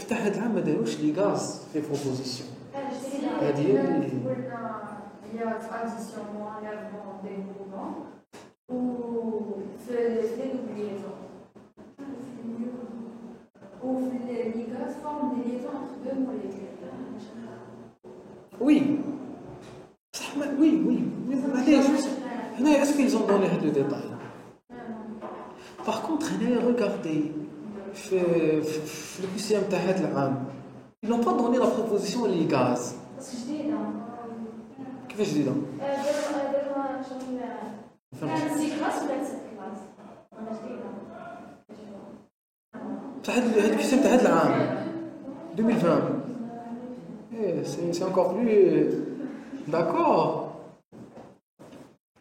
S1: تاع هاد العام ما داروش لي غاز في بروبوزيسيون هذه هي
S2: il y a transition enlèvement développement ou les liaisons ou les gaz forment des liaisons entre deux molécules
S1: Oui. Oui, oui. Mais est-ce qu'ils ont donné le détail? Par contre, regardez, le QCM تاع العام, ils n'ont pas donné la proposition les gaz.
S3: بس جديدة.
S1: كيفاش جديدة؟
S3: دابا شغل كان سي كلاس ولا سي كلاس؟ أنا جديدة.
S1: تاع هاد الQCM تاع هاد العام 2020. C'est encore plus d'accord.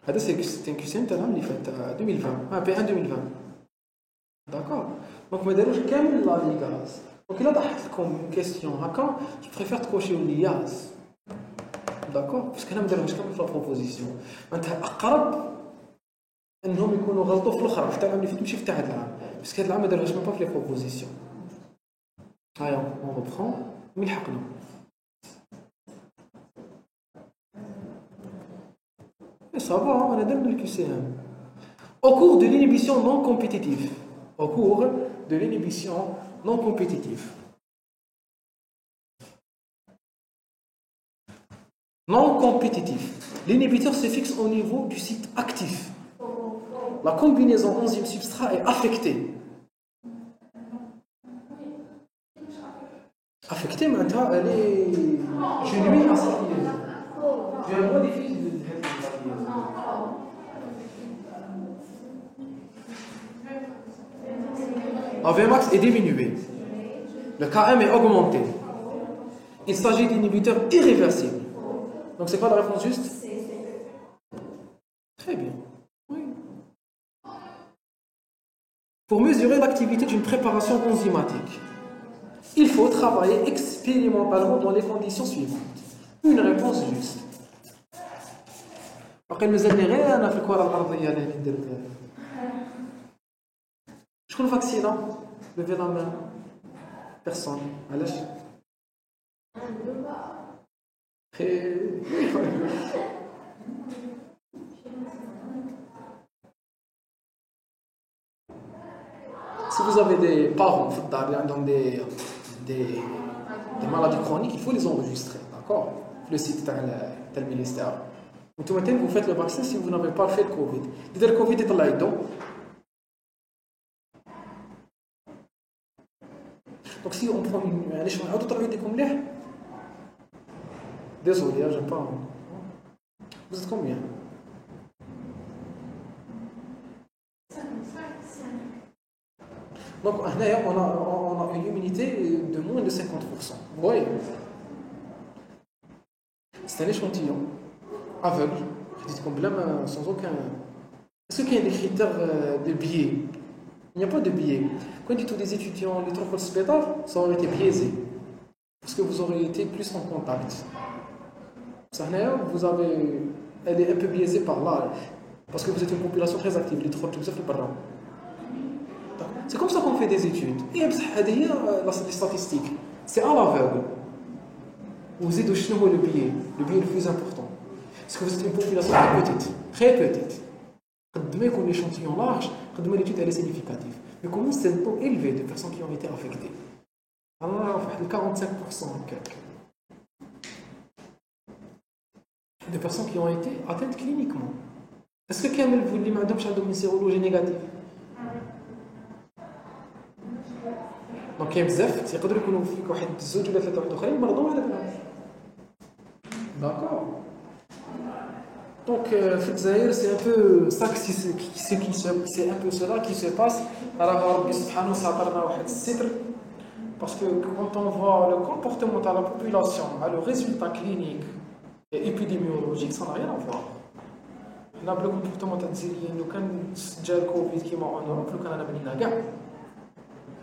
S1: هذا c'est un QCM تاع العام اللي فات 2020. P1 2020. D'accord. Donc ما داروش كامل لا لي غاز. Donc إلا طرحت لكم كيستيون هكا جو بريفير تكوشيو لياس. داكور باسكو هنا ما داروهاش كامل في لا بروبوزيسيون. معناتها اقرب انهم يكونوا غلطوا في الاخرى في العام اللي فات ماشي في تاع هذا العام باسكو هذا العام ما داروهاش مابا في لي بروبوزيسيون. هايا اون ريبرون وين لحقنا. Et ça va, on a donné le QCM. Au cours de l'inhibition non compétitive. Au cours de l'inhibition non compétitive. Non compétitif. L'inhibiteur se fixe au niveau du site actif. La combinaison enzyme-substrat est affectée. Affectée, maintenant, elle est. Je nuis à cette liaison. Je vais modifier cette liaison. La Vmax est diminuée. Le Km est augmenté. Il s'agit d'inhibiteurs irréversibles. Donc c'est quoi la réponse juste? Très bien. Oui. Pour mesurer l'activité d'une préparation enzymatique, il faut travailler expérimentalement dans les conditions suivantes. Une réponse juste. باقي مازال غير انا في الكره الارضيه اللي ندير فيها. شكون فاكسينا؟ لوفي لا مان. بيرسون. علاش؟ Si vous avez des parents qui ont des maladies chroniques, il faut les enregistrer, d'accord? Le site du ministère. Vous faites le vaccin si vous n'avez pas fait le Covid. Le Covid est là dedans. Donc si on prend une... Désolé, j'aime pas. Vous êtes combien? Donc on a une immunité de moins de 50%. Vous voyez? C'est un échantillon aveugle, sans aucun... Est-ce qu'il y a des critères de biais? Il n'y a pas de biais. Quand on dit tous les étudiants, les trophées hospitaliers, ça aurait été biaisé. Parce que vous aurez été plus en contact. Vous avez... Elle est un peu biaisée par là. Parce que vous êtes une population très active. Les trophées c'est comme ça qu'on fait des études. Et les statistiques, c'est à l'aveugle. Vous êtes le biais le plus important. Parce que vous êtes une population très petite. Quand on a un échantillon large, l'étude est significative. Mais comment c'est un taux élevé de personnes qui ont été affectées? Alors, 45% de personnes qui ont été atteintes cliniquement. Est-ce que quelqu'un vous dit que une sérologie négative? Donc il y a بزاف يقدر يكونوا فيك واحد زوج ولا ثلاثه واحد اخرين مرضوا على بالهم. D'accord. Donc في الجزائر c'est un peu ça c'est un peu cela qui se passe. Alors ربي سبحانه ساطرنا واحد الستر parce que quand on voit le comportement de la population, le résultat clinique et épidémiologique, ça n'a rien à voir. On a le comportement de l'Algérie, nous quand جا الكوفيد كيما en Europe, لو كان انا بنينا كاع.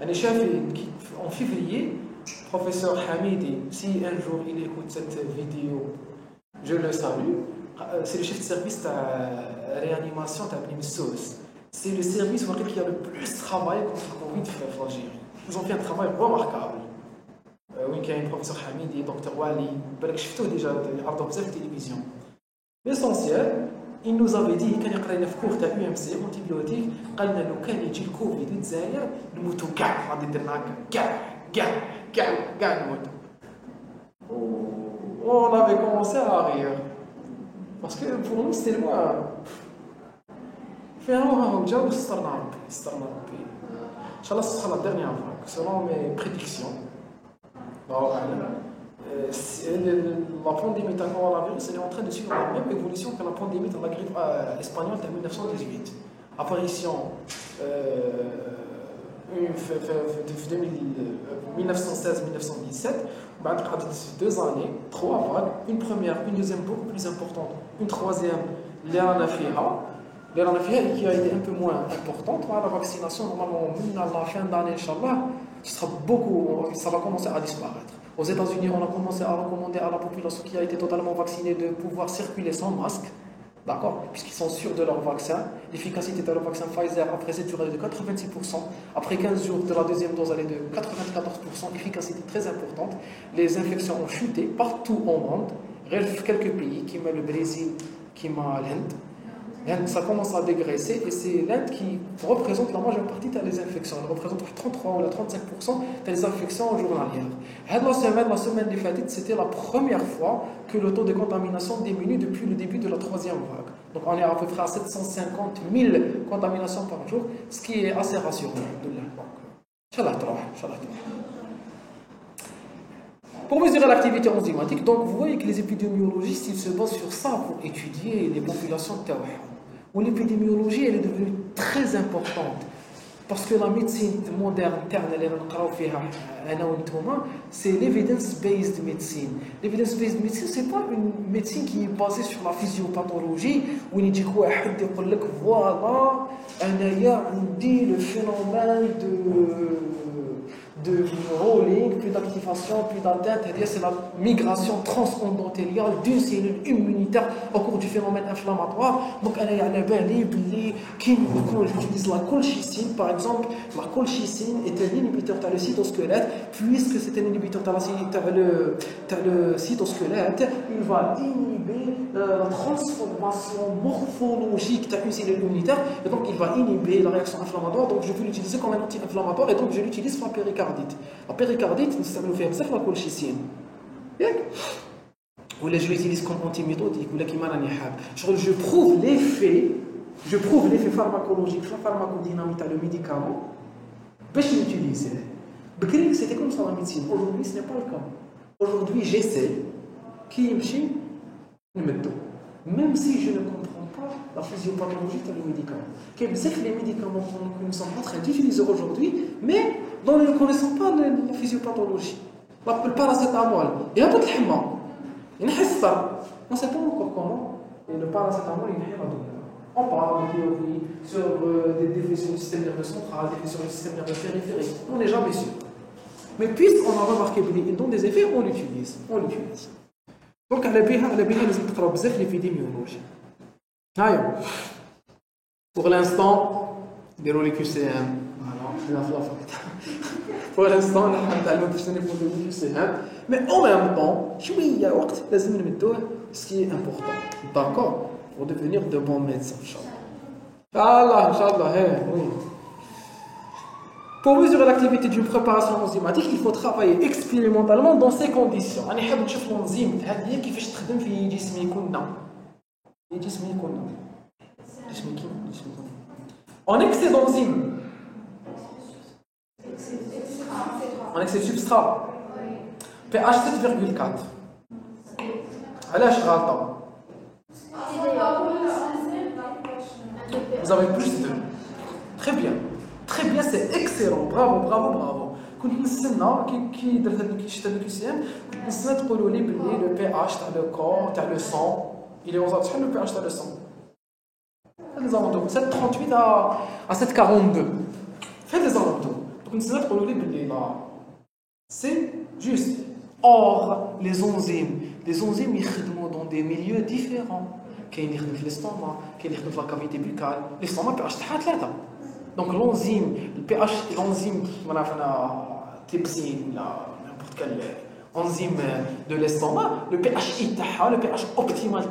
S1: أنا شايف en février, professeur Hamidi, si un jour il écoute cette vidéo, je le salue. C'est le chef de service de réanimation de Bnimsous. C'est le service qui a le plus travaillé contre le Covid en Algérie. Ils ont fait un travail remarquable. Oui, il y a un professeur Hamidi, docteur Wali, je l'ai déjà à la télévision. L'essentiel, il nous avait dit qu'il y a un cours de UMC antibiotiques, قال لنا لو كان يجي الكوفيد للجزائر نموتوا كاع غادي ندير كاع نموتوا. On avait commencé à rire. Parce que pour nous, c'était loin. Finalement, on a déjà starté. Inch'Allah, ce sera la dernière vague, selon mes prédictions. La pandémie de coronavirus est en train de suivre la même évolution que la pandémie de la grippe espagnole de 1918. Apparition 1916-1917, بعد قعدت 2 années, 3 vagues, une première, une deuxième beaucoup plus importante, une troisième, qui a été un peu moins importante. La vaccination, normalement, à la fin d'année, Inch'Allah, ça va commencer à disparaître. Aux États-Unis, on a commencé à recommander à la population qui a été totalement vaccinée de pouvoir circuler sans masque. D'accord? Puisqu'ils sont sûrs de leur vaccin. L'efficacité de leur vaccin Pfizer, après cette durée de 86%, après 15 jours de la deuxième dose, elle est de 94%, efficacité très importante. Les infections ont chuté partout au monde. Quelques pays, qui met le Brésil, qui met l'Inde. Ça commence à dégraisser et c'est l'Inde qui représente la majeure partie des infections. Elle représente 33 ou 35% des infections journalières. La semaine des fêtes, c'était la première fois que le taux de contamination diminue depuis le début de la 3e vague. Donc on est à peu près à 750 000 contaminations par jour, ce qui est assez rassurant. Pour mesurer l'activité enzymatique, donc vous voyez que les épidémiologistes ils se basent sur ça pour étudier les populations de l'épidémiologie elle est devenue très importante parce que la médecine moderne c'est l'evidence-based medicine. L'evidence-based medicine c'est pas une médecine qui est basée sur la physiopathologie où il dit quoi voilà on dit le phénomène de rolling, plus d'activation, plus d'atteinte, c'est la migration transendothéliale d'une cellule immunitaire au cours du phénomène inflammatoire. Donc, j'utilise la colchicine, par exemple. La colchicine est un inhibiteur de le cytosquelette, puisque c'est un inhibiteur de le cytosquelette, il va inhiber la transformation morphologique d'une cellule immunitaire, et donc il va inhiber la réaction inflammatoire. Donc, je vais l'utiliser comme un anti-inflammatoire, et donc je l'utilise pour la péricardite. La péricardite, nous savons faire ça la colchicine. Ou là, je l'utilise comme antiméthodique, ou là, je prouve l'effet pharmacologique, la pharmacodynamique, le médicament, je l'utilise. C'était comme ça la médecine. Aujourd'hui, ce n'est pas le cas. Aujourd'hui, j'essaie qui même si je ne comprends pas la physiopathologie de le médicament. Les médicaments que nous sommes en train d'utiliser aujourd'hui, mais dont nous ne connaissons pas la physiopathologie. Le paracétamol, il y a un peu de l'hima. On ne sait pas encore comment. Et le paracétamol, il y a la douleur. On parle de théorie sur des défections du système nerveux central, des défections du système nerveux périphérique. On n'est jamais sûr. Mais puisqu'on a remarqué qu'ils donnent des effets, on l'utilise. Donc, à la BIHA, nous avons besoin l'épidémiologie. Pour l'instant, déroulez QCM. Pour l'instant, on a le QCM. Mais en même temps, il y a ce qui est important. D'accord? Pour devenir de bons médecins. Inch'Allah, oui. Pour mesurer l'activité d'une préparation enzymatique, il faut travailler expérimentalement dans ces conditions. On va voir l'enzyme كيفاش تخدم في جسمنا. En excès d'enzymes, en excès de substrat, pH 7,4. علاش غلطة؟ Vous avez plus de. Très bien. Très bien, c'est excellent. Bravo. كنت نستنى كي درت هذا الشيء تاع الكسيام كنت نستنى تقولوا لي بلي لو بي اش تاع لو كور تاع لو سون il est aux شحال لو بي اش تاع لو سون هاد زالونتور 738 à 742 في هاد زالونتور كنت نستنى تقولوا لي بلي لا سي جوست اور لي زونزيم يخدموا dans des milieux différents كاين اللي يخدم في الاستوما كاين اللي يخدم في لا كافيتي بوكال الاستوما بي اش تاعها 3. Donc l'enzyme, le pH, l'enzyme, trypsine, n'importe quelle enzyme de l'estomac, le pH le pH optimal,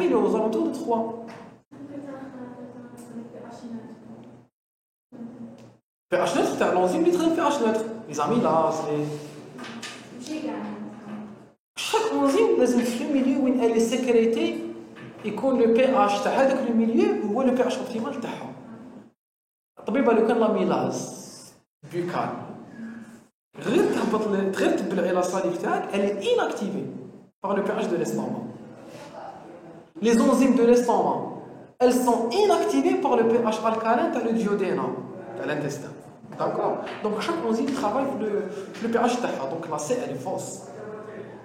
S1: il est aux alentours de 3. pH neutre, l'enzyme est très pH neutre. Les amis, là, c'est... لازم في الميليو وين elle est sécrétée يكون لو بي اتش تاع هذاك الميليو هو لو بي اتش اوبتيمال تاعها. طبيبه لو كان لاميلاز بوكال غير تهبط غير تبلعي لا صاليف تاعك elle est inactivée par le pH de l'estomac. Les enzymes de l'estomac elles sont inactivées par le pH alcalin تاع le duodénum تاع l'intestin. D'accord. Donc chaque enzyme travaille le pH تاعها. Donc la C elle est fausse.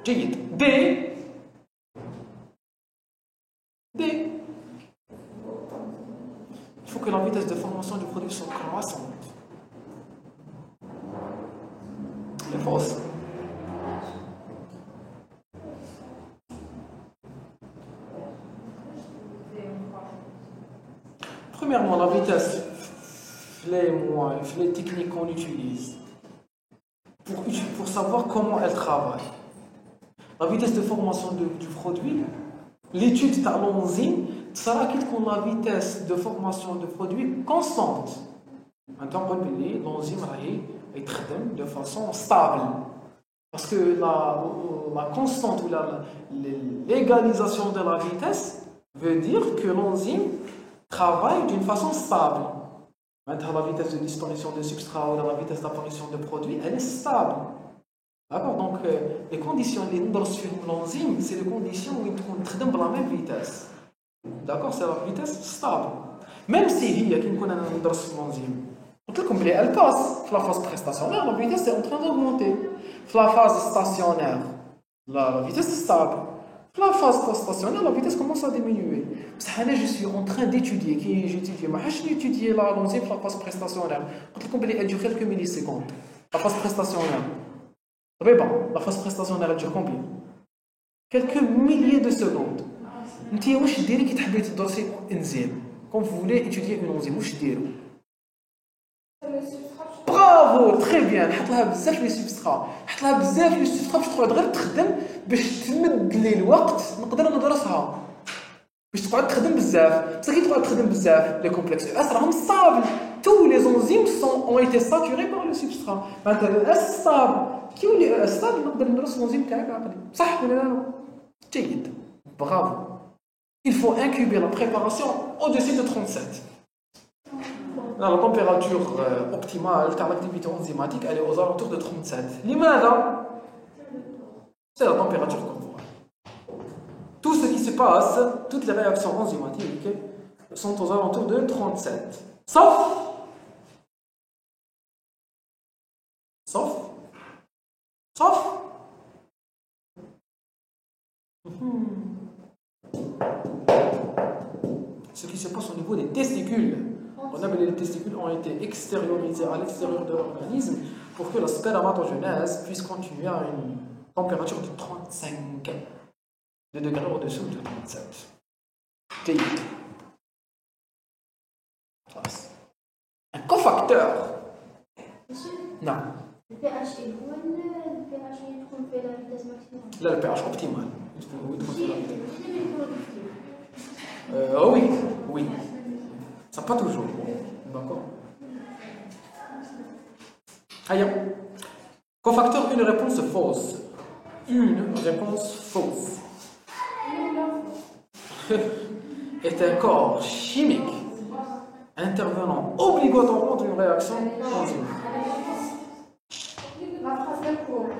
S1: جيد. D. Il faut que la vitesse de formation du produit soit croissante. Elle est fausse. Premièrement, la vitesse, les techniques qu'on utilise pour savoir comment elle travaille. La vitesse de formation du produit, l'étude de l'enzyme, ça va quitter la vitesse de formation du produit constante. Maintenant, l'enzyme est traitée de façon stable. Parce que la constante ou l'égalisation de la vitesse veut dire que l'enzyme travaille d'une façon stable. Maintenant, la vitesse de disparition de substrat ou la vitesse d'apparition de produit, elle est stable. D'accord. Donc, les conditions les l'enzyme, c'est les conditions où on traite de la même vitesse. D'accord. C'est la vitesse stable. Même si il y a qui connaît l'enzyme, elle passe. La phase prestationnaire, la vitesse est en train d'augmenter. La phase stationnaire, la vitesse est stable. La phase post-stationnaire, la vitesse commence à diminuer. Je suis en train d'étudier, j'étudie l'enzyme, la phase prestationnaire. Elle dure quelques millisecondes. La phase prestationnaire. La phase prestationnaire, elle dure combien? Quelques milliers de secondes. Quand vous voulez étudier une enzyme, bravo, très bien. حط لها بزاف لي سبسترا، حط لها بزاف لي سبسترا باش تقعد غير تخدم باش تمد لي الوقت نقدر ندرسها باش تقعد تخدم بزاف. بصح كي تقعد تخدم بزاف لي كومبلكس اس راهم ستابل. tous les enzymes ont été saturés par le substrat. معناتها الاس ستابل كي يولي ستابل نقدر ندرس الانزيم تاعك عقلي. صح ولا لا؟ جيد. برافو. Il faut incuber la préparation au-dessus de 37. La température optimale de l'activité enzymatique, elle est aux alentours de 37. L'imada, c'est la température corporelle. Tout ce qui se passe, toutes les réactions enzymatiques sont aux alentours de 37. Sauf ce qui se passe au niveau des testicules. Les testicules ont été extériorisés à l'extérieur de l'organisme pour que la spermatogenèse puisse continuer à une température de 35 degrés au-dessous de 37. Un cofacteur. Non.
S3: Le pH est bon, le pH il trouve la vitesse maximale.
S1: Là, le pH optimal. Oui. Ça pas toujours. D'accord. Allez. Cofacteur, une réponse fausse. Est un corps chimique intervenant obligatoirement dans une réaction enzymatique.
S2: La phrase de cours.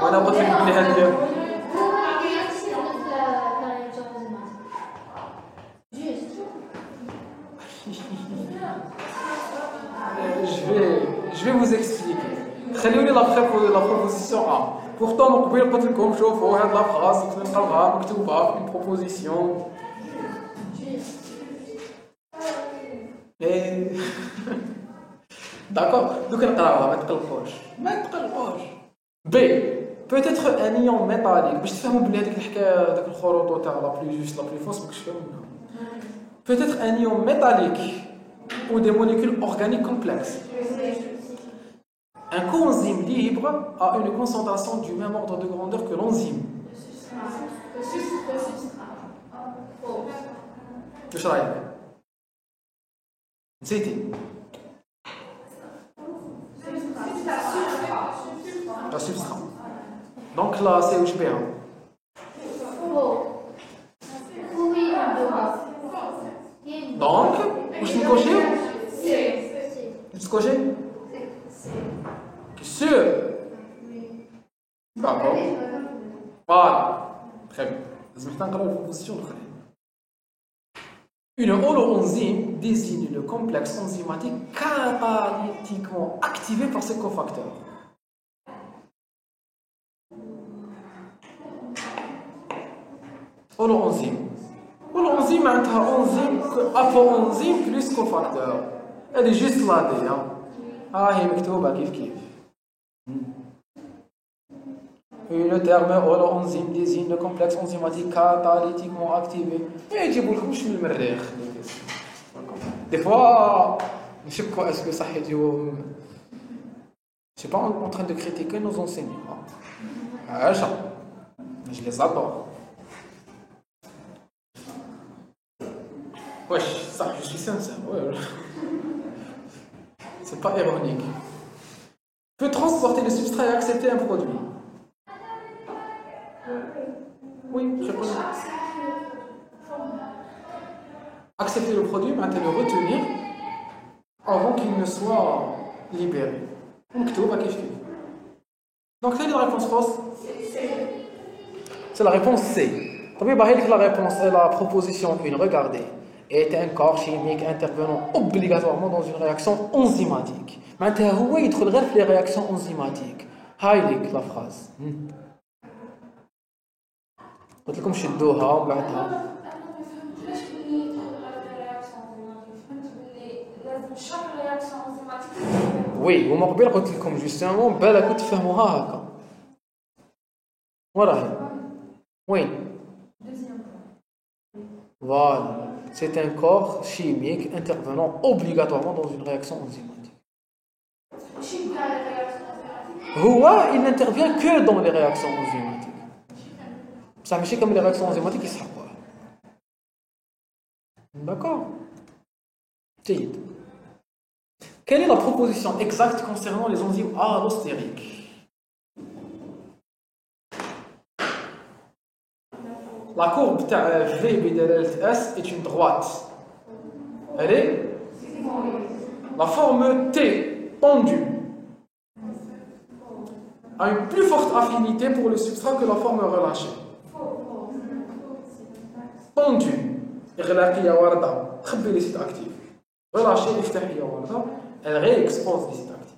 S1: وانا قلت لك بلي هذه Je vais vous expliquer. خليوني la proposition A. Pourtant, on peut pas dire comme chauffe, la phrase, une proposition. D'accord. Donc, ما تقلقوش. B. Peut-être un ion métallique. باش تفهموا بلي هذيك الحكايه داك الخروط تاع لا بلي جوست لا بلي فوس باش تفهموا. Peut-être un ion métallique ou des molécules organiques complexes. Un coenzyme libre a une concentration du même ordre de grandeur que l'enzyme. ايش رايك؟ نسيتي؟ La substrat. Donc là, c'est HB1. Donc, où je suis coché? Je suis coché? Sûr? D'accord. Voilà. Très bien. La proposition. Une holoenzyme désigne le complexe enzymatique catalytiquement activé par ses cofacteurs. Holoenzyme. Holoenzyme est un enzyme apoenzyme plus cofacteur. Elle est juste là déjà. Ah, il est مكتوبة كيف. Le terme holoenzyme désigne le complexe enzymatique catalytiquement activé. Et je vous le dis, des fois, je ne sais pas est-ce que ça est dû. Je ne suis pas en train de critiquer nos enseignants. Je les adore. Wesh, ça, je suis sincère. Ouais. C'est pas ironique. Peut transporter le substrat et accepter un produit. Oui, je pense. Accepter le produit, mais le retenir avant qu'il ne soit libéré. Donc, tout va kiffer. Donc, quelle est la réponse fausse? C'est la réponse C. La réponse est la proposition 1. Regardez. Est un corps chimique intervenant obligatoirement dans une réaction enzymatique. Maintenant, où il trouve les réactions enzymatiques? Haïlik, la phrase. قلت لكم شدوها وبعدها. وي وما قبل قلت لكم جوستومون بالك تفهموها هكا. وراهي وين؟ Voilà. C'est un corps chimique intervenant obligatoirement dans une réaction enzymatique. Il n'intervient que dans les réactions enzymatiques. Ça marche comme les réactions enzymatiques, ils se rapportent. D'accord? Quelle est la proposition exacte concernant les enzymes allostériques? La courbe V بدلالة S est une droite. Elle est la forme T tendue a une plus forte affinité pour le substrat que la forme relâchée. Tendue. إغلاقية واردة. خبي les sites actifs. Relâchée افتحية واردة. Elle réexpose les sites actifs.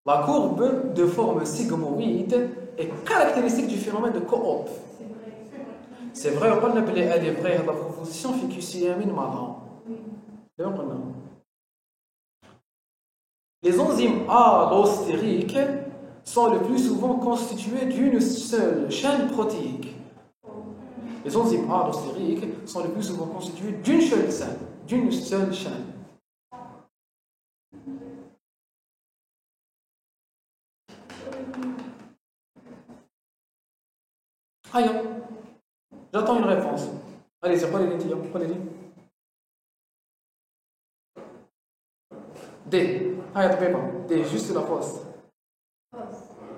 S1: La courbe de forme sigmoïde est caractéristique du phénomène de coop. C'est vrai, on peut l'appeler elle est vraie, la proposition fait que c'est un marrant. Les enzymes allostériques sont le plus souvent constituées d'une seule chaîne protéique. Les enzymes allostériques sont le plus souvent constituées d'une seule chaîne. Aïe, j'attends une réponse. Allez, c'est quoi les lignes? D. Aïe, t'as pas. D, juste la pause.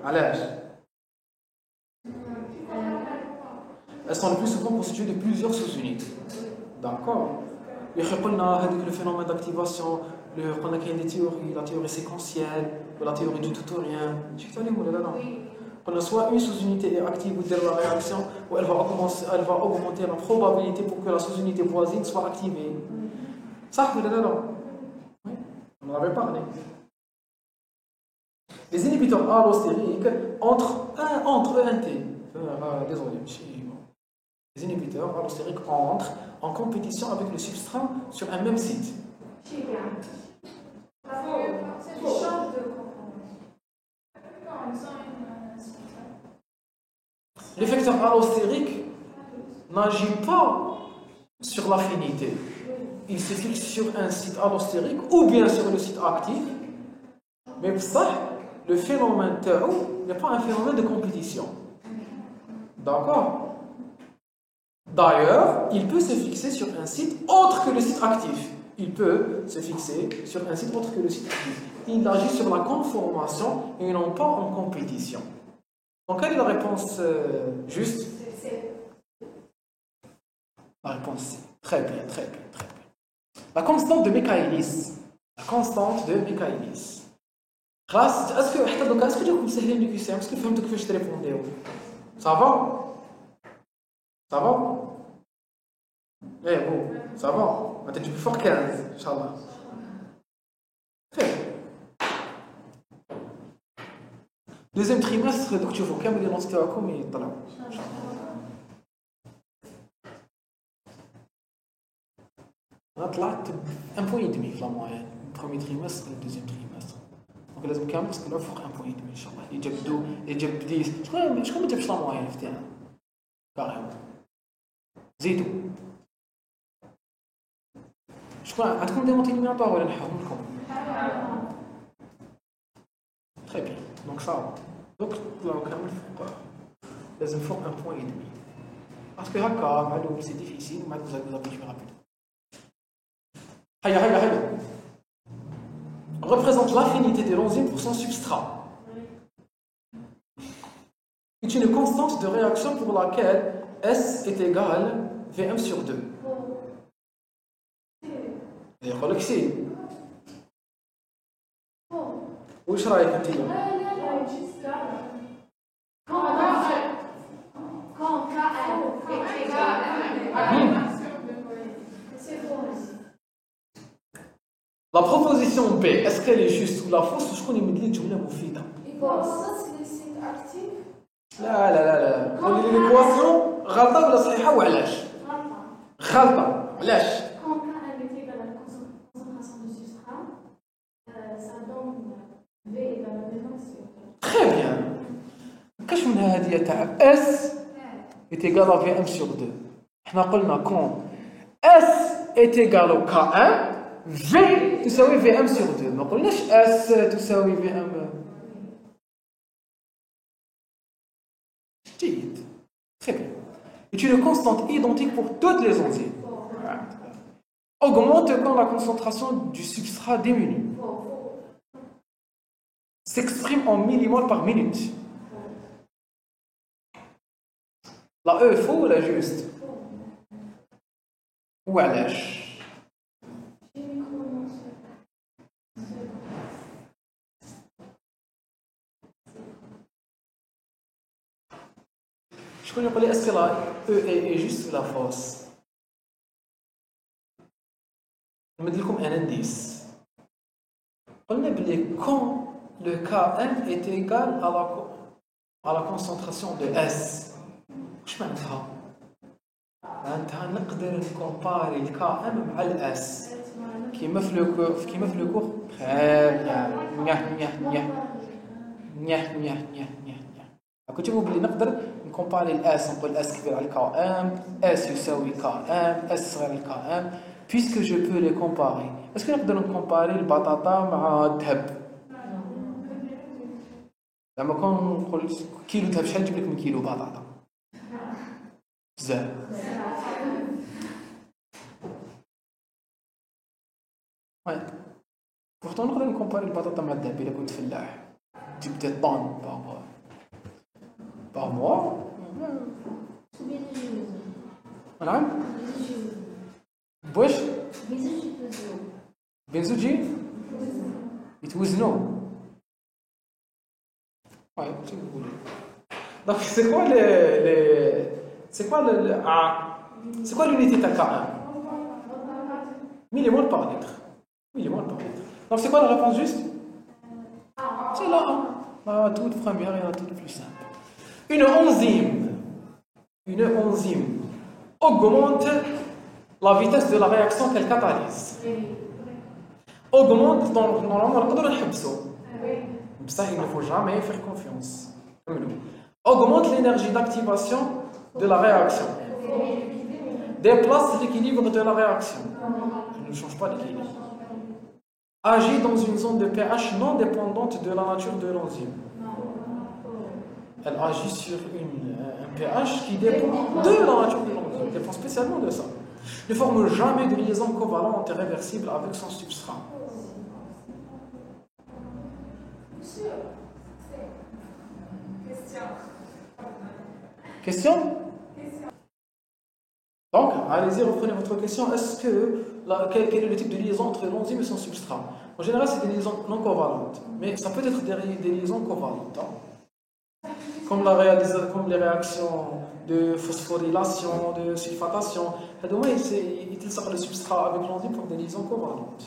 S1: À l'âge. Elles sont le plus souvent constituées de plusieurs sous-unités. D'accord. Il y a le phénomène d'activation, on a des théories, la théorie séquentielle, la théorie du tout ou rien. Tu sais, on a soit une sous-unité est active ou de la réaction, ou elle va augmenter la probabilité pour que la sous-unité voisine soit activée. Ça, vous l'avez là. Oui, on en avait parlé. Les inhibiteurs allostériques entre désolé, les inhibiteurs allostériques entrent en compétition avec le substrat sur un même site. L'effecteur allostérique n'agit pas sur l'affinité. Il se fixe sur un site allostérique ou bien sur le site actif. Mais pour ça, le phénomène tau n'est pas un phénomène de compétition. D'accord? D'ailleurs, il peut se fixer sur un site autre que le site actif. il peut se fixer sur un site autre que le site actif. Il agit sur la conformation et non pas en compétition. Donc, quelle est la réponse juste? La réponse C. Très bien, très bien, très bien. La constante de Michaelis. La constante de Michaelis. خلاص اسكو حتى دوكا اسكو جاكم سهلين لي كيسيون اسكو فهمتوا كيفاش تريبونديو صافا صافا ايه بو صافا ما تجيب فوق 15 ان شاء الله خير دوزيام تريمستر دوك تشوفوا كامل لي نوت تاعكم يطلعوا ان شاء الله انا طلعت 1.5 في لا موين برومي تريمستر دوزيام تريمستر دونك لازم كامل تطلعوا فوق 1.5 ان شاء الله يجب 10 شكون ما جابش لا موين في تاعنا كاريمون زيدوا شكون عندكم دي مونتي ليميناتوار ولا نحاول لكم تري بيان دونك صافا دونك طلعوا كامل فوق لازم فوق 1.5 باسكو هكا معلوم سي ديفيسيل ومع بزاف رابيد هيا représente l'affinité de l'enzyme pour son substrat. C'est une constante de réaction pour laquelle S est égal VM sur 2. يقول لك سي. وش رايك انت اليوم؟ La proposition B, est-ce qu'elle est juste ou la fausse? Je connais une جملة مفيدة. لا قولي لي l'équation غلطة ولا صحيحة وعلاش؟ غلطة علاش؟ Très bien. كاش من هذه تاع S est égal à VM sur 2. احنا قلنا quand S est égal au K1 V تساوي VM sur 2. ما قلناش S تساوي VM. جيد. Très bien. C'est une constante identique pour toutes les enzymes. Augmente quand la concentration du substrat diminue. S'exprime en millimoles par minute. La E faux ou la juste? Ou à l'âge? Je connais pas les est-ce que la E est juste ou la fausse? Je vais vous donner un indice. On a dit quand le Km est égal à la concentration de S. واش معناتها؟ معناتها نقدر نكومباري الكام مع الاس كيما في لو كور كنت تقول بلي نقدر نكومباري الاس نقول اس كبير على الكام اس يساوي كام اس صغير الكام puisque je peux les comparer. Est-ce que نقدر نكومباري البطاطا مع الذهب؟ لما كون نقول كيلو ذهب شحال نجيب لك من كيلو بطاطا؟ بزاف. وي pourtant نقدر نكومباري البطاطا مع الذهب إلا كنت فلاح تجيب دي طون par mois. نعم بواش بنزوجي يتوزنوا. Ouais, tu veux. Donc c'est quoi l'unité de K1? Millimoles par litre. Donc c'est quoi la réponse juste? C'est la 1. La toute première et la toute plus simple. Une enzyme augmente la vitesse de la réaction qu'elle catalyse. Augmente donc normalement on peut نحبسو. Ça, il ne faut jamais faire confiance. Augmente l'énergie d'activation de la réaction. Déplace l'équilibre de la réaction. Elle ne change pas l'équilibre. Agit dans une zone de pH non dépendante de la nature de l'enzyme. Elle agit sur un pH qui dépend de la nature de l'enzyme. Elle dépend spécialement de ça. Ne forme jamais de liaison covalente et réversible avec son substrat. Question? Donc, allez-y, reprenez votre question. Est-ce que, quel est le type de liaison entre l'enzyme et son substrat? En général, c'est des liaisons non covalentes, mais ça peut être des liaisons covalentes. Hein. Comme les réactions de phosphorylation, de sulfatation. Ils utilisent le substrat avec l'enzyme comme des liaisons covalentes.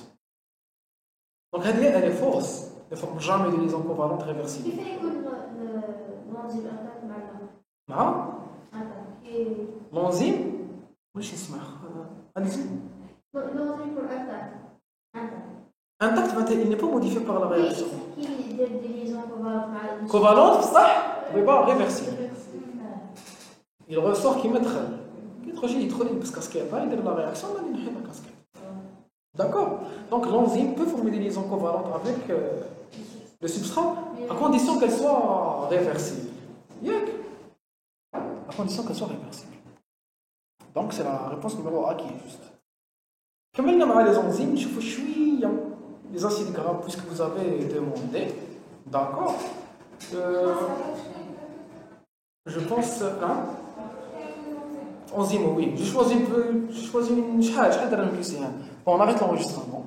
S1: Donc, elle est fausse. Elle ne forme jamais de liaison covalente réversible.
S3: كيف يكون l'enzyme intact مع
S1: نعم؟ l'enzyme واش اسمه allez-y.
S3: l'enzyme pour
S1: intact معناتها il n'est pas modifié par la réaction.
S3: كي يدير دي ليزون كوفالونت مع
S1: covalente بصح mais pas réversible. il ressort كيما دخل كي يدخل يلبس كاسكيط يدير la réaction ملي نحيد la casquette. D'accord? Donc l'enzyme peut former des liaisons covalentes avec le substrat à condition qu'elle soit réversible. À condition qu'elle soit réversible. Donc c'est la réponse numéro A qui est juste. كملنا مع les enzymes, نشوفوا شوية les acides gras puisque vous avez demandé. D'accord? Je pense enzyme oui. J'ai choisi une شحال درهم كيسي. Bon, on arrête l'enregistrement.